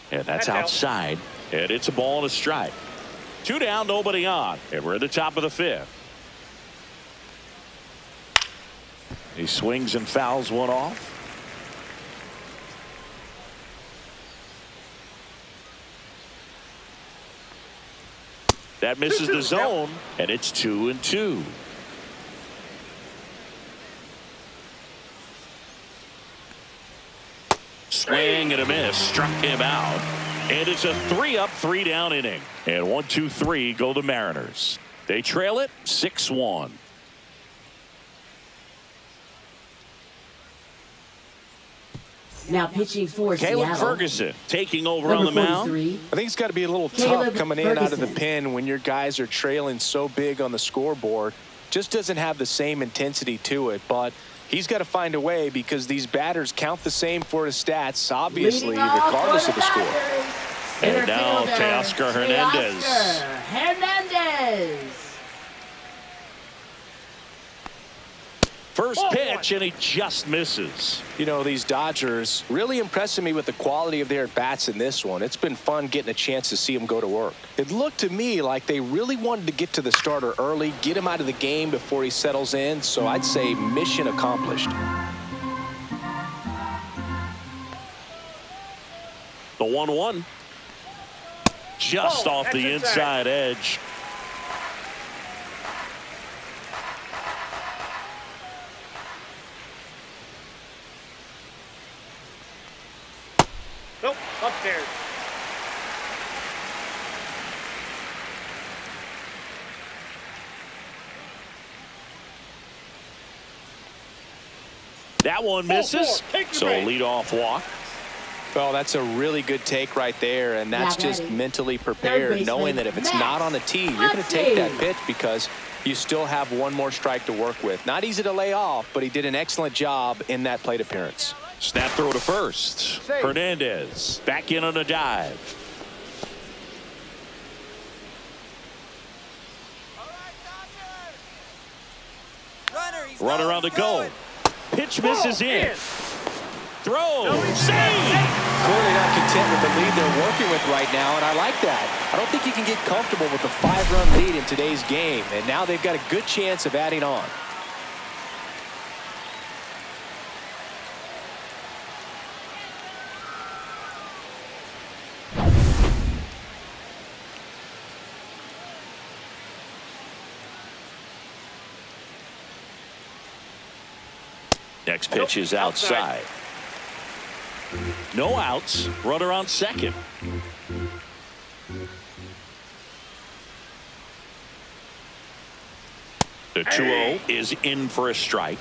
Speaker 1: And that's outside, and it's a ball and a strike. 2 down, nobody on, and we're at the top of the 5th. He swings and fouls one off. That misses the zone, and it's 2-2. Swing and a miss, struck him out. And it's a 3-up, 3-down inning. And 1, 2, 3 go the Mariners. They trail it 6-1.
Speaker 4: Now pitching for
Speaker 1: Caleb
Speaker 4: Seattle.
Speaker 1: Ferguson taking over
Speaker 4: Number
Speaker 1: on the mound.
Speaker 4: 43.
Speaker 2: I think it's got to be a little
Speaker 4: Caleb
Speaker 2: tough coming in out of the
Speaker 4: Ferguson.
Speaker 2: pen when your guys are trailing so big on the scoreboard. Just doesn't have the same intensity to it, but he's got to find a way because these batters count the same for his stats, obviously,
Speaker 4: Leading off
Speaker 2: regardless
Speaker 4: for
Speaker 2: of the score.
Speaker 4: Dodgers,
Speaker 1: And
Speaker 4: center
Speaker 1: now
Speaker 4: fielder,
Speaker 1: Teoscar Hernandez.
Speaker 4: Teoscar Hernandez.
Speaker 1: First pitch, and he just misses.
Speaker 2: You know, these Dodgers really impressing me with the quality of their bats in this one. It's been fun getting a chance to see them go to work. It looked to me like they really wanted to get to the starter early, get him out of the game before he settles in. So I'd say mission accomplished.
Speaker 1: The 1-1. Just off the inside edge.
Speaker 3: Nope, upstairs.
Speaker 1: That one misses. So leadoff walk.
Speaker 2: Well, that's a really good take right there, and that's
Speaker 4: Yeah,
Speaker 2: just
Speaker 4: buddy.
Speaker 2: mentally
Speaker 4: Third
Speaker 2: prepared,
Speaker 4: baseman,
Speaker 2: knowing that if it's
Speaker 4: Max
Speaker 2: not on the tee, you're going to take that
Speaker 4: Muncy.
Speaker 2: pitch because you still have one more strike to work with. Not easy to lay off, but he did an excellent job in that plate appearance.
Speaker 1: Snap throw to first. Hernandez back in on a dive. Runner on the go. Pitch misses in. Throw. Save.
Speaker 2: Clearly not content with the lead they're working with right now, and I like that. I don't think you can get comfortable with a 5-run lead in today's game, and now they've got a good chance of adding on.
Speaker 1: Next pitch is outside. No outs. Runner on second. The 2-0 is in for a strike.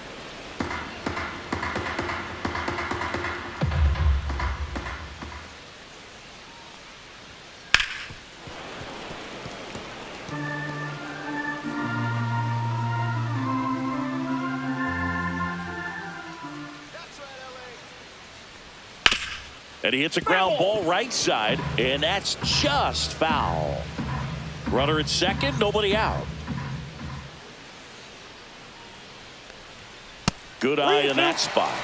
Speaker 1: And he hits a ground ball right side, and that's just foul. Runner at second, nobody out. Good eye in that spot.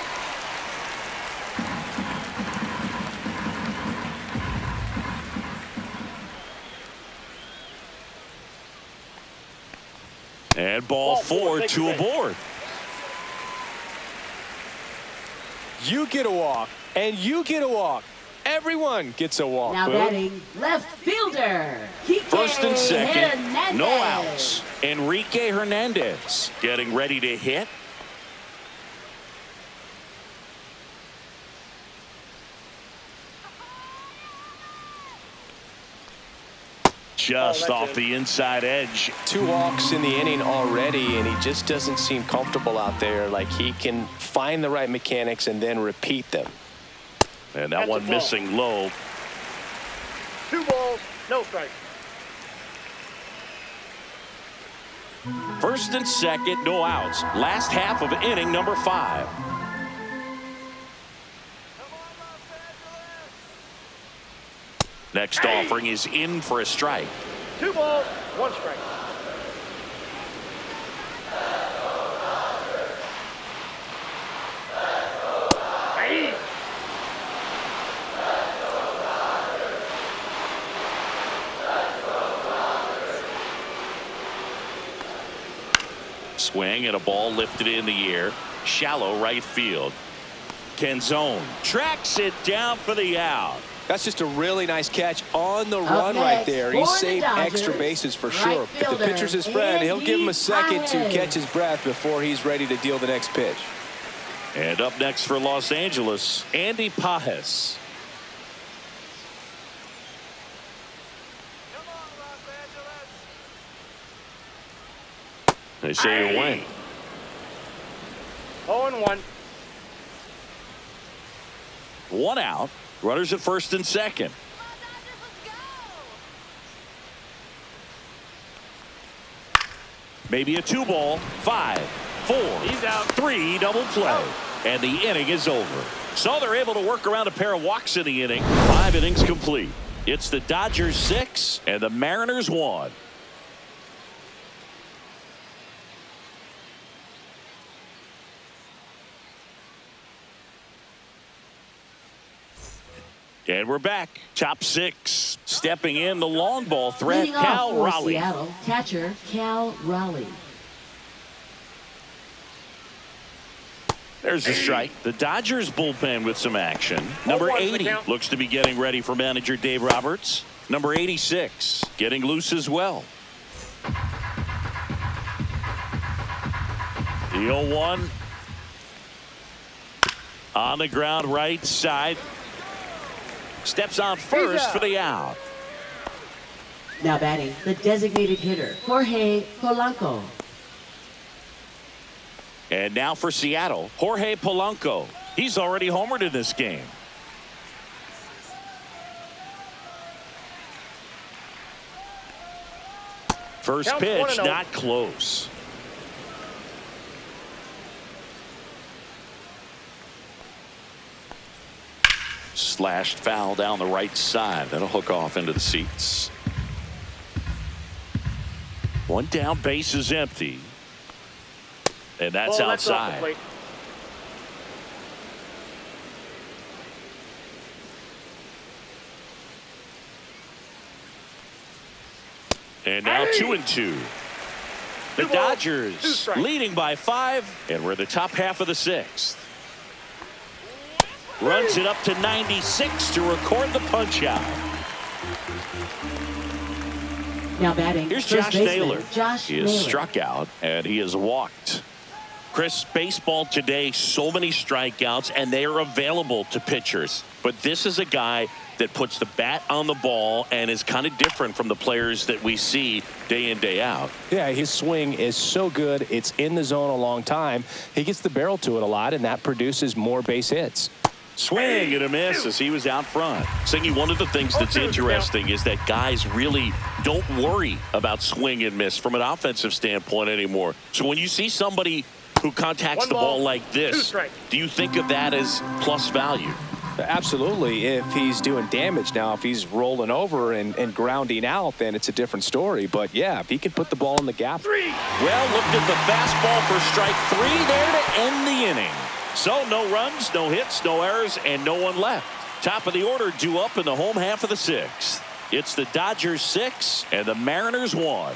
Speaker 1: And ball four to aboard.
Speaker 2: You get a walk, and you get a walk. Everyone gets a walk.
Speaker 4: Now batting left fielder.
Speaker 1: First and second,
Speaker 4: Hernandez.
Speaker 1: no outs. Enrique Hernandez getting ready to hit. Just off the inside edge.
Speaker 2: 2 walks in the inning already, and he just doesn't seem comfortable out there. Like he can find the right mechanics and then repeat them.
Speaker 1: And that one missing low.
Speaker 3: 2 balls, no strikes.
Speaker 1: First and second, no outs. Last half of inning number 5. Next offering is in for a strike.
Speaker 3: 2 balls, 1 strike. Hey.
Speaker 1: Swing and a ball lifted in the air. Shallow right field. Canzone tracks it down for the out.
Speaker 2: That's just a really nice catch on the run right there. He saved extra bases for sure. If the pitcher's his friend, he'll give him a second to catch his breath before he's ready to deal the next pitch.
Speaker 1: And up next for Los Angeles, Andy Pajes. They say you're winning.
Speaker 3: 0-1.
Speaker 1: 1 out. Runners at first and second. Maybe a 2 ball. 5, 4,
Speaker 3: He's out.
Speaker 1: 3 double play. And the inning is over. So they're able to work around a pair of walks in the inning. 5 innings complete. It's the Dodgers 6 and the Mariners 1. And we're back. Top 6. Stepping in the long ball threat,
Speaker 4: Leading off
Speaker 1: Cal
Speaker 4: for
Speaker 1: Raleigh.
Speaker 4: Seattle, catcher Cal Raleigh.
Speaker 1: There's a strike. The Dodgers bullpen with some action. Number 80 looks to be getting ready for manager Dave Roberts. Number 86 getting loose as well. The 0-1 on the ground right side. Steps on first for the out.
Speaker 4: Now batting the designated hitter Jorge Polanco.
Speaker 1: And now for Seattle, Jorge Polanco. He's already homered in this game. First pitch, not close. Slashed foul down the right side. That'll hook off into the seats. 1 down, base is empty. And that's outside. And now 2-2. The Dodgers leading by 5, and we're the top half of the 6th. Runs it up to 96 to record the punch out.
Speaker 4: Now batting.
Speaker 1: Here's Josh Naylor. He is struck out and he has walked. Chris, baseball today, so many strikeouts, and they are available to pitchers. But this is a guy that puts the bat on the ball and is kind of different from the players that we see day in, day out.
Speaker 2: Yeah, his swing is so good. It's in the zone a long time. He gets the barrel to it a lot, and that produces more base hits.
Speaker 1: Swing and a miss as he was out front. Singy, one of the things that's interesting is that guys really don't worry about swing and miss from an offensive standpoint anymore. So when you see somebody who contacts the ball like this, do you think of that as plus value?
Speaker 2: Absolutely, if he's doing damage. Now, if he's rolling over and grounding out, then it's a different story. But, yeah, if he can put the ball in the gap.
Speaker 1: Well, looked at the fastball for strike 3 there to end the inning. So no runs, no hits, no errors, and no one left. Top of the order due up in the home half of the 6th. It's the Dodgers 6 and the Mariners 1.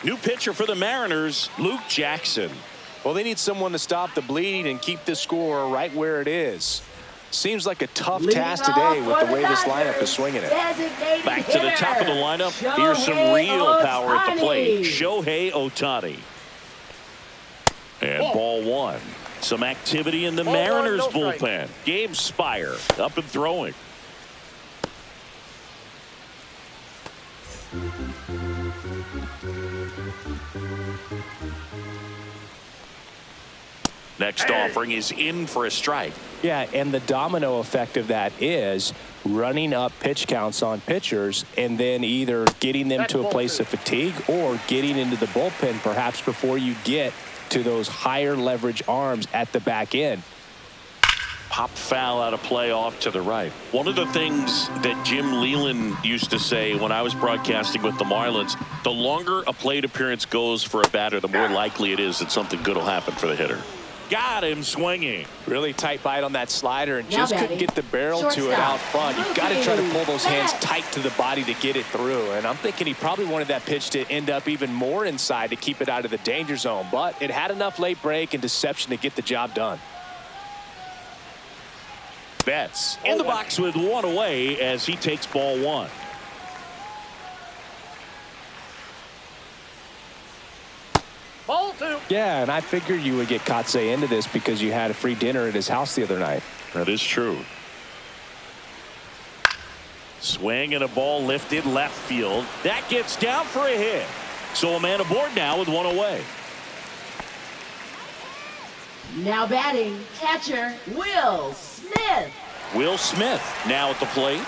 Speaker 1: New pitcher for the Mariners, Luke Jackson.
Speaker 2: Well, they need someone to stop the bleeding and keep the score right where it is. Seems like a tough task today with the way this lineup is swinging it.
Speaker 1: Back to the top of the lineup. Here's some real power at the plate. Shohei Ohtani. And ball 1. Some activity in the Mariners bullpen. Gabe Spire up and throwing. Next offering is in for a strike.
Speaker 2: Yeah, and the domino effect of that is running up pitch counts on pitchers and then either getting them to a place of fatigue or getting into the bullpen perhaps before you get to those higher leverage arms at the back end.
Speaker 1: Pop foul out of play off to the right. One of the things that Jim Leland used to say when I was broadcasting with the Marlins, the longer a plate appearance goes for a batter, the more likely it is that something good will happen for the hitter. Got him swinging.
Speaker 2: Really tight bite on that slider and just couldn't get the barrel to it out front. You've got to try to pull those hands tight to the body to get it through. And I'm thinking he probably wanted that pitch to end up even more inside to keep it out of the danger zone. But it had enough late break and deception to get the job done.
Speaker 1: Betts in the box with 1 away as he takes ball 1.
Speaker 3: Ball 2.
Speaker 2: Yeah, and I figured you would get Kotsay into this because you had a free dinner at his house the other night.
Speaker 1: That is true. Swing and a ball lifted left field. That gets down for a hit. So a man aboard now with 1 away.
Speaker 4: Now batting, catcher Will Smith.
Speaker 1: Will Smith now at the plate.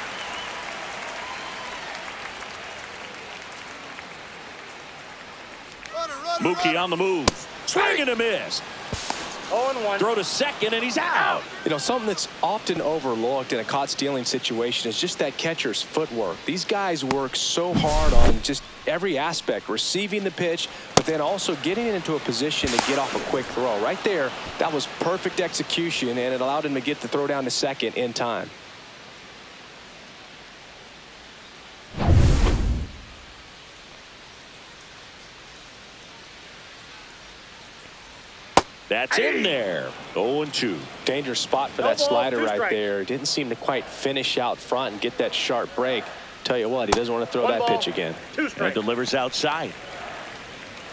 Speaker 1: Mookie on the move. Swing and a miss.
Speaker 3: 0-1.
Speaker 1: Throw to second and he's out.
Speaker 2: You know, something that's often overlooked in a caught stealing situation is just that catcher's footwork. These guys work so hard on just every aspect, receiving the pitch, but then also getting it into a position to get off a quick throw. Right there, that was perfect execution, and it allowed him to get the throw down to second in time.
Speaker 1: That's in there. 0-2.
Speaker 2: Dangerous spot for that slider right there. Didn't seem to quite finish out front and get that sharp break. Tell you what, he doesn't want to throw that pitch again.
Speaker 1: And delivers outside.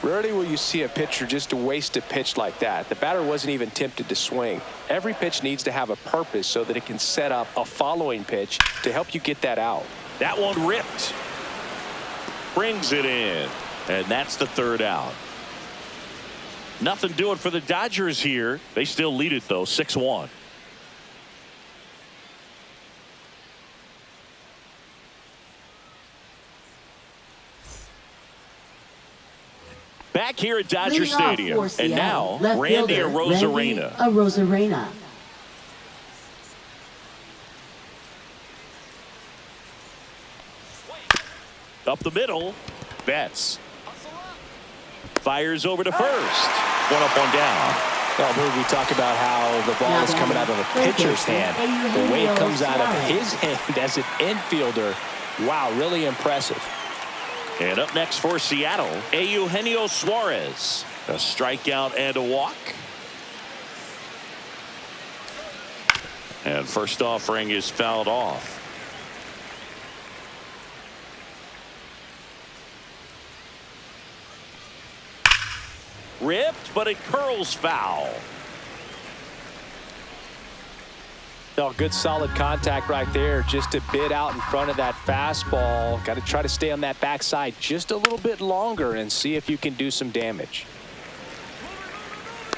Speaker 2: Rarely will you see a pitcher just waste a pitch like that. The batter wasn't even tempted to swing. Every pitch needs to have a purpose so that it can set up a following pitch to help you get that out.
Speaker 1: That one ripped. Brings it in. And that's the 3rd out. Nothing doing for the Dodgers here. They still lead it, though, 6-1. Back here at Dodger Stadium. And now, Randy Arozarena. Up the middle. Betts. Fires over to first. 1 up, 1 down.
Speaker 2: Well, we talk about how the ball is coming out of a pitcher's hand. The way it comes out of his hand as an infielder, wow, really impressive.
Speaker 1: And up next for Seattle, Eugenio Suarez. A strikeout and a walk. And first offering is fouled off. Ripped, but it curls foul.
Speaker 2: Oh, good solid contact right there. Just a bit out in front of that fastball. Got to try to stay on that backside just a little bit longer and see if you can do some damage.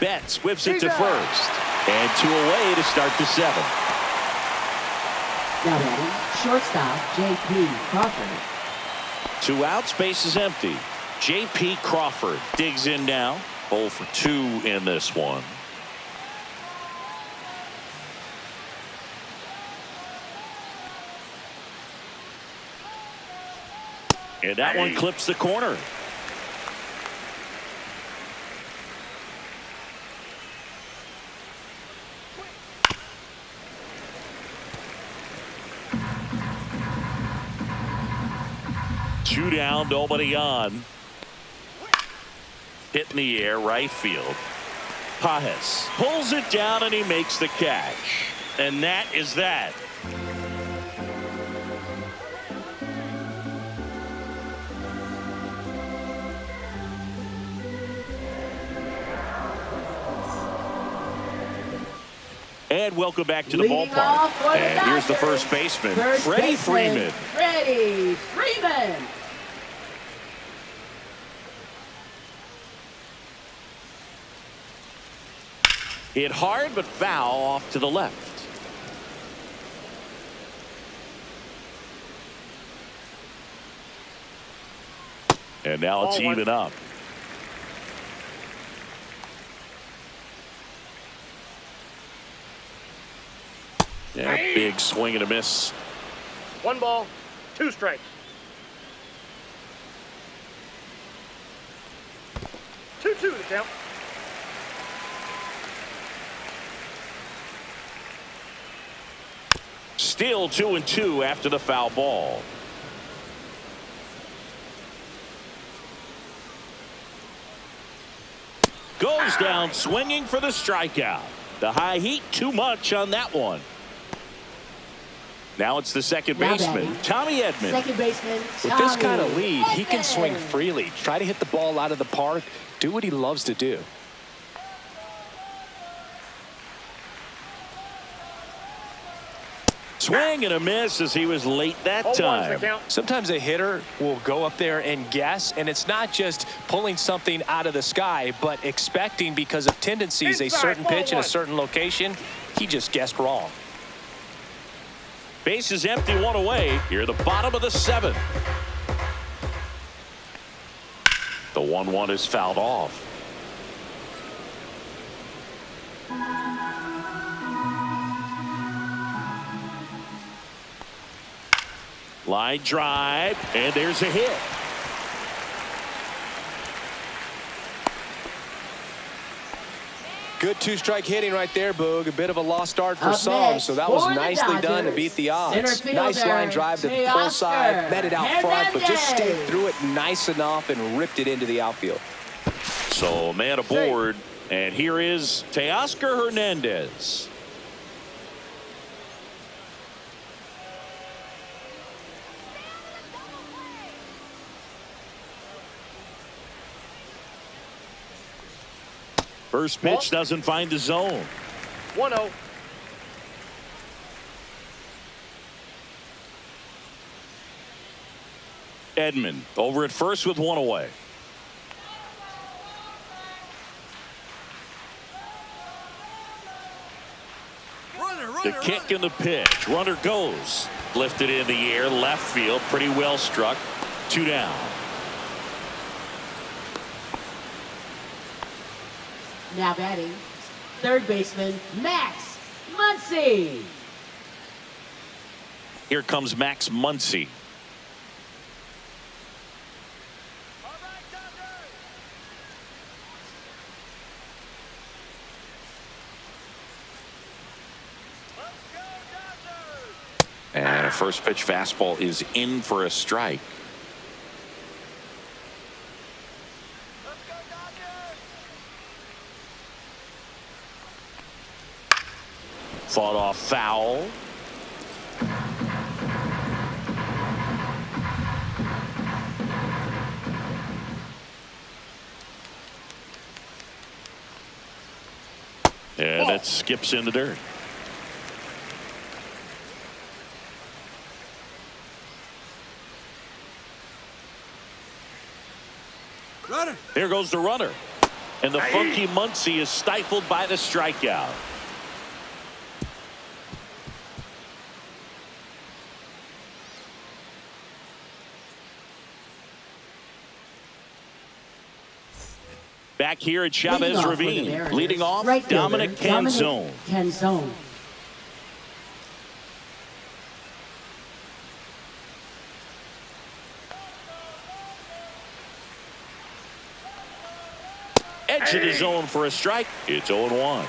Speaker 1: Betts whips it to first. And 2 away to start the 7th.
Speaker 4: Now batting, shortstop J.P. Crawford.
Speaker 1: 2 outs, base is empty. J.P. Crawford digs in now. 0 for 2 in this one. And that one clips the corner. Two down, nobody on. Hit in the air, right field. Pajes pulls it down and he makes the catch. And that is that. And welcome back to the ballpark. And here's the first baseman, Freddie Freeman.
Speaker 4: Freddie Freeman.
Speaker 1: Hit hard but foul off to the left. And now it's even up. Yeah, big swing and a miss.
Speaker 3: 1 ball, 2 strikes. 2-2 to count.
Speaker 1: Still 2-2 after the foul ball. Goes down swinging for the strikeout. The high heat too much on that one. Now it's the second baseman, Tommy Edman.
Speaker 4: Second baseman,
Speaker 2: With this kind of lead, he can swing freely, try to hit the ball out of the park, do what he loves to do.
Speaker 1: Swing and a miss as he was late that time.
Speaker 2: Sometimes a hitter will go up there and guess, and it's not just pulling something out of the sky, but expecting because of tendencies a certain pitch in a certain location. He just guessed wrong.
Speaker 1: Base is empty, 1 away. Here, the bottom of the 7th. The 1-1 is fouled off. Line drive, and there's a hit.
Speaker 2: Good 2-strike hitting right there, Boog. A bit of a lost start for
Speaker 4: Up
Speaker 2: some,
Speaker 4: next,
Speaker 2: so that was
Speaker 4: for the
Speaker 2: nicely done to
Speaker 4: Dodgers,
Speaker 2: beat the
Speaker 4: center
Speaker 2: odds.
Speaker 4: fielder,
Speaker 2: Nice line drive to the pull side, met it out front, but just stayed through it nice enough and ripped it into the outfield.
Speaker 1: So a man aboard, and here is Teoscar Hernandez. First pitch doesn't find the zone.
Speaker 3: 1-0.
Speaker 1: Edman over at first with 1 away. The kick and the pitch. Runner goes. Lifted in the air, left field, pretty well struck. 2 down.
Speaker 4: Now batting, third baseman, Max Muncy.
Speaker 1: Here comes Max Muncy. And a first pitch fastball is in for a strike. Fought off foul. And it skips in the dirt.
Speaker 6: Runner.
Speaker 1: There goes the runner. And the funky Muncy is stifled by the strikeout. Back here at
Speaker 4: Leading
Speaker 1: Chavez
Speaker 4: off for the
Speaker 1: Ravine.
Speaker 4: Mariners,
Speaker 1: Leading off,
Speaker 4: right fielder,
Speaker 1: Dominic Canzone.
Speaker 4: Canzone.
Speaker 1: Edge of the zone for a strike. It's 0-1.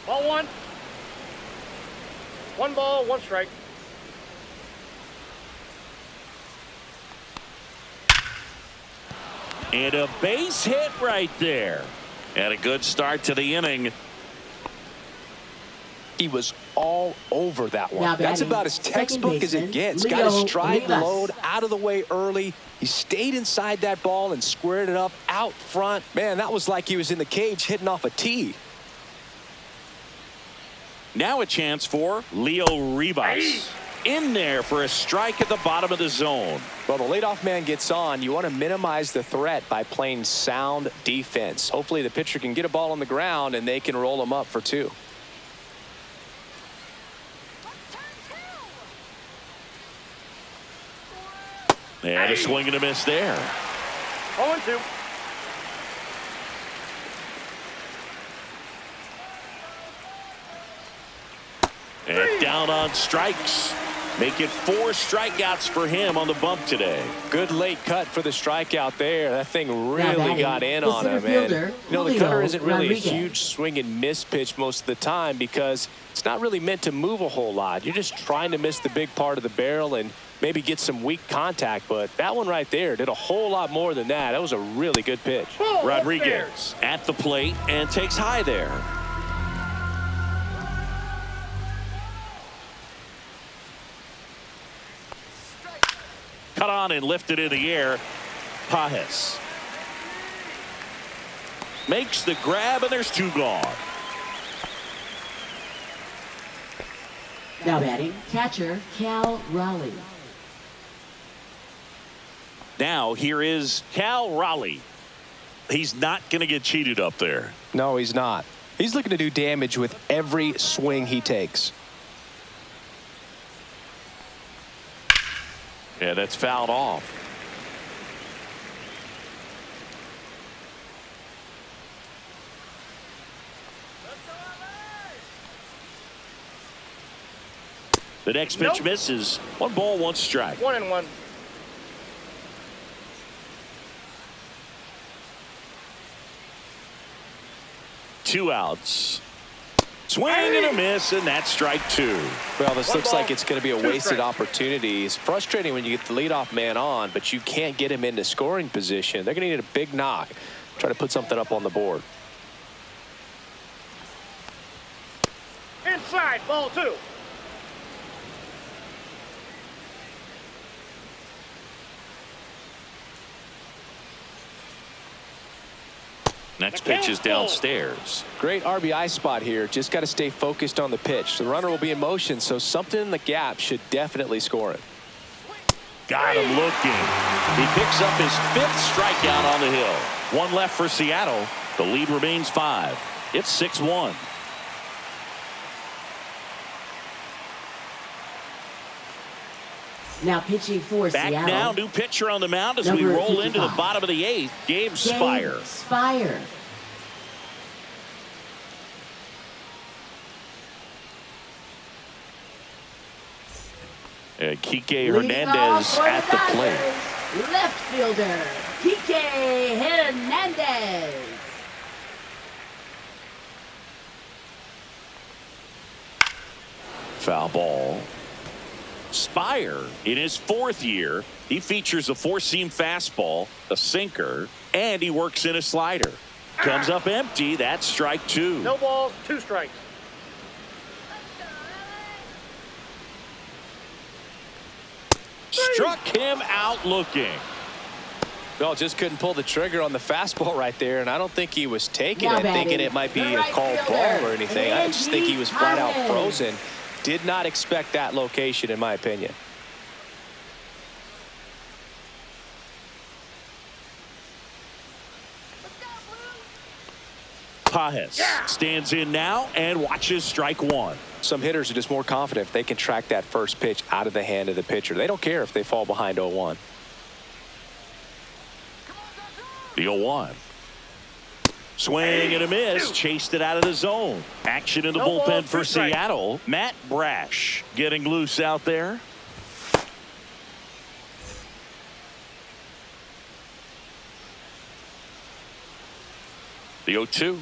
Speaker 3: Ball one. One ball, one strike.
Speaker 1: And a base hit right there. And a good start to the inning.
Speaker 2: He was all over that one.
Speaker 4: Now
Speaker 2: That's
Speaker 4: batting,
Speaker 2: about as
Speaker 4: second
Speaker 2: textbook as it
Speaker 4: baseman,
Speaker 2: gets.
Speaker 4: Leo
Speaker 2: Got his stride
Speaker 4: Rivas.
Speaker 2: load out of the way early. He stayed inside that ball and squared it up out front. Man, that was like he was in the cage hitting off a tee.
Speaker 1: Now a chance for Leo Rivas. In there for a strike at the bottom of the zone.
Speaker 2: Well, the leadoff man gets on. You want to minimize the threat by playing sound defense. Hopefully the pitcher can get a ball on the ground and they can roll him up for 2.
Speaker 1: And a swing and a miss there.
Speaker 3: 0-2.
Speaker 1: And down on strikes. Make it 4 strikeouts for him on the bump today.
Speaker 2: Good late cut for the strikeout there. That thing really
Speaker 4: batting,
Speaker 2: got in
Speaker 4: the
Speaker 2: on him,
Speaker 4: center
Speaker 2: man.
Speaker 4: fielder,
Speaker 2: You know, the
Speaker 4: Julio
Speaker 2: cutter isn't really
Speaker 4: Rodriguez.
Speaker 2: a huge swing and miss pitch most of the time because it's not really meant to move a whole lot. You're just trying to miss the big part of the barrel and maybe get some weak contact. But that one right there did a whole lot more than that. That was a really good pitch.
Speaker 3: Ball
Speaker 1: Rodriguez
Speaker 3: upstairs.
Speaker 1: at the plate and takes high there. Cut on and lifted in the air. Pajes makes the grab, and there's 2 gone.
Speaker 4: Now batting, catcher Cal Raleigh.
Speaker 1: Now here is Cal Raleigh. He's not going to get cheated up there.
Speaker 2: No, he's not. He's looking to do damage with every swing he takes.
Speaker 1: Yeah, that's fouled off. The next pitch
Speaker 3: Nope.
Speaker 1: misses. 1 ball, 1 strike.
Speaker 3: 1-1.
Speaker 1: Two outs. Swing and a miss, and that's strike 2.
Speaker 2: Well, this
Speaker 3: One
Speaker 2: looks
Speaker 3: ball,
Speaker 2: like it's going to be a
Speaker 3: 2
Speaker 2: wasted
Speaker 3: strikes.
Speaker 2: opportunity. It's frustrating when you get the leadoff man on, but you can't get him into scoring position. They're going to need a big knock. Try to put something up on the board.
Speaker 3: Inside, ball 2.
Speaker 1: Next pitch is downstairs.
Speaker 2: Great RBI spot here. Just got to stay focused on the pitch. The runner will be in motion, so something in the gap should definitely score it.
Speaker 1: Got him looking. He picks up his 5th strikeout on the hill. 1 left for Seattle. The lead remains 5. It's 6-1.
Speaker 4: Now pitching for
Speaker 1: Back
Speaker 4: Seattle.
Speaker 1: now, new pitcher on the mound as we
Speaker 4: Number
Speaker 1: roll into the
Speaker 4: 55.
Speaker 1: bottom of the 8th. Gabe Spire.
Speaker 4: Spire.
Speaker 1: And Kike
Speaker 4: Leading
Speaker 1: Hernandez
Speaker 4: off for
Speaker 1: at the plate.
Speaker 4: Dodgers, left fielder Kike Hernandez.
Speaker 1: Foul ball. Spire, in his 4th year, he features a 4-seam fastball, a sinker, and he works in a slider. Comes up empty. That's strike 2.
Speaker 3: No balls, 2 strikes.
Speaker 1: Struck him out looking.
Speaker 2: Well, just couldn't pull the trigger on the fastball right there, and I don't think he was taking
Speaker 4: Now
Speaker 2: it, thinking
Speaker 4: batting,
Speaker 2: it might be
Speaker 4: the
Speaker 2: a
Speaker 4: right
Speaker 2: called
Speaker 4: fielder,
Speaker 2: ball or anything. I just think he was flat out
Speaker 4: Andy
Speaker 2: frozen. Did not expect that location, in my opinion.
Speaker 1: Pajes stands in now and watches strike one.
Speaker 2: Some hitters are just more confident if they can track that first pitch out of the hand of the pitcher. They don't care if they fall behind 0-1.
Speaker 1: The 0-1. Swing and a miss. Chased it out of the zone. Action in the bullpen for Seattle. Matt Brash getting loose out there. The 0-2.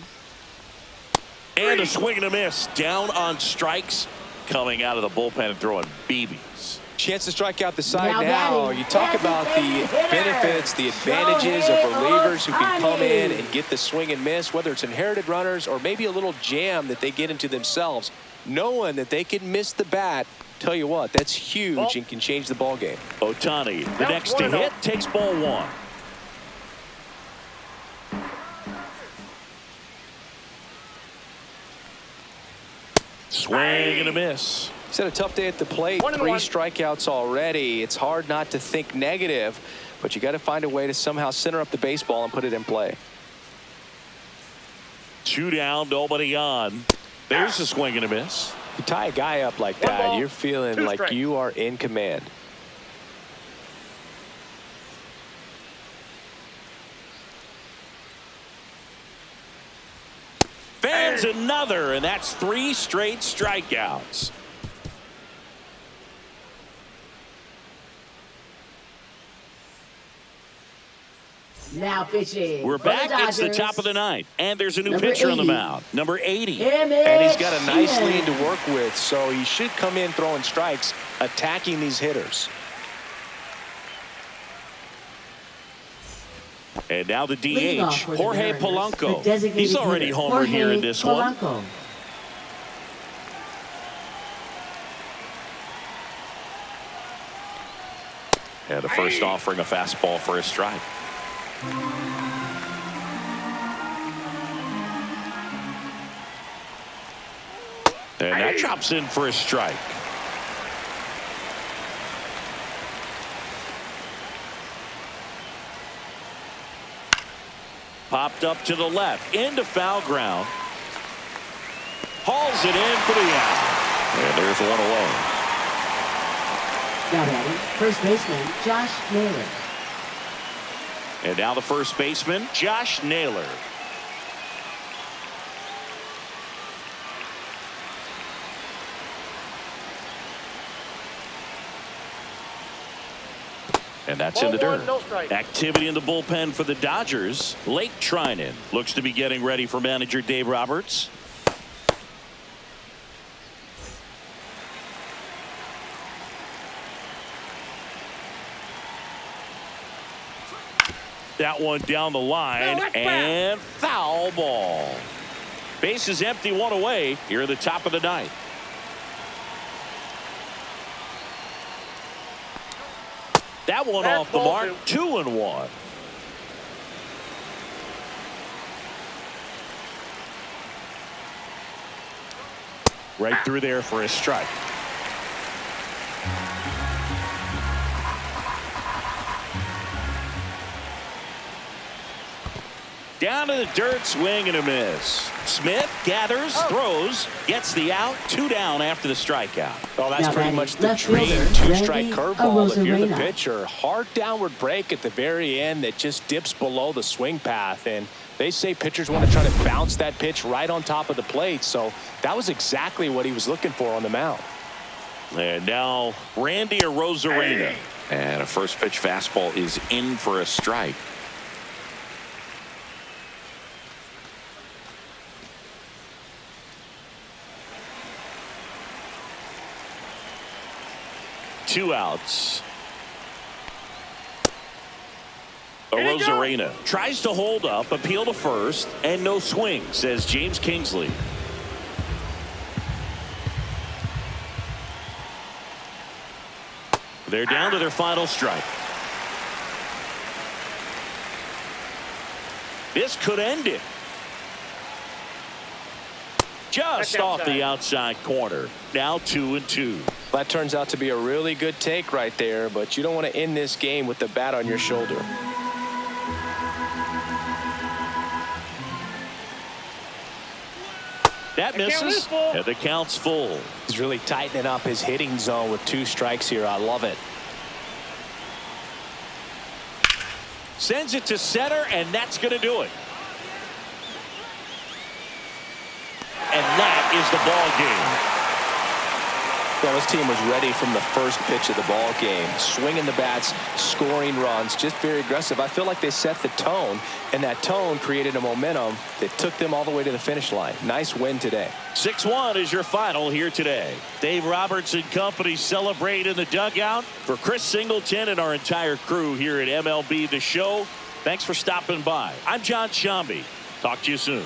Speaker 1: And a swing and a miss. Down on strikes. Coming out of the bullpen and throwing BBs.
Speaker 2: Chance to strike out the side now. You talk about the benefits, the advantages of relievers who can come in and get the swing and miss, whether it's inherited runners or maybe a little jam that they get into themselves. Knowing that they can miss the bat, tell you what, that's huge and can change the ball game.
Speaker 1: Ohtani, the next to hit, takes ball one. Swing and a miss.
Speaker 2: He's had a tough day at the plate. 3 strikeouts already. It's hard not to think negative, but you got to find a way to somehow center up the baseball and put it in play.
Speaker 1: 2 down, nobody on. There's a swing and a miss.
Speaker 2: You tie a guy up like that, you're feeling like you are in command.
Speaker 1: Fans another, and that's 3 straight strikeouts.
Speaker 4: Now pitching.
Speaker 1: We're back. It's the top of the ninth, and there's a new pitcher on the mound, number 80.
Speaker 2: And he's got a nice lead to work with, so he should come in throwing strikes, attacking these hitters.
Speaker 1: And now the DH, Jorge Polanco. He's already homered here in this one. And the first offering a fastball for a strike. And that drops in for a strike. Popped up to the left, into foul ground. Hauls it in for the out. And there's one away.
Speaker 4: Now batting, first baseman Josh Naylor.
Speaker 1: And now the first baseman, Josh Naylor. And that's in the dirt. Activity in the bullpen for the Dodgers. Lake Trinan looks to be getting ready for manager Dave Roberts. That one down the line, and foul ball. Base is empty, 1 away here at the top of the ninth. That one off the mark, 2-1. Right through there for a strike. Down to the dirt, swing and a miss. Smith gathers, throws, gets the out, 2 down after the strikeout.
Speaker 2: Oh, that's pretty much the dream 2-strike curveball if you're the pitcher. Hard downward break at the very end that just dips below the swing path. And they say pitchers want to try to bounce that pitch right on top of the plate. So that was exactly what he was looking for on the mound.
Speaker 1: And now Randy Arozarena. And a first pitch fastball is in for a strike. Two outs. Arozarena tries to hold up, appeal to first, and no swing, says James Kingsley. They're down to their final strike. This could end it. Just off the outside corner. Now 2-2.
Speaker 2: That turns out to be a really good take right there, but you don't want to end this game with the bat on your shoulder.
Speaker 1: That
Speaker 3: The count is
Speaker 1: misses,
Speaker 3: full.
Speaker 1: and the count's full.
Speaker 2: He's really tightening up his hitting zone with 2 strikes here. I love it.
Speaker 1: Sends it to center, and that's going to do it. And that is the ball game.
Speaker 2: Well, this team was ready from the first pitch of the ball game, swinging the bats, scoring runs, just very aggressive. I feel like they set the tone, and that tone created a momentum that took them all the way to the finish line. Nice win today.
Speaker 1: 6-1 is your final here today. Dave Roberts and company celebrate in the dugout. For Chris Singleton and our entire crew here at MLB The Show, thanks for stopping by. I'm John Shambi. Talk to you soon.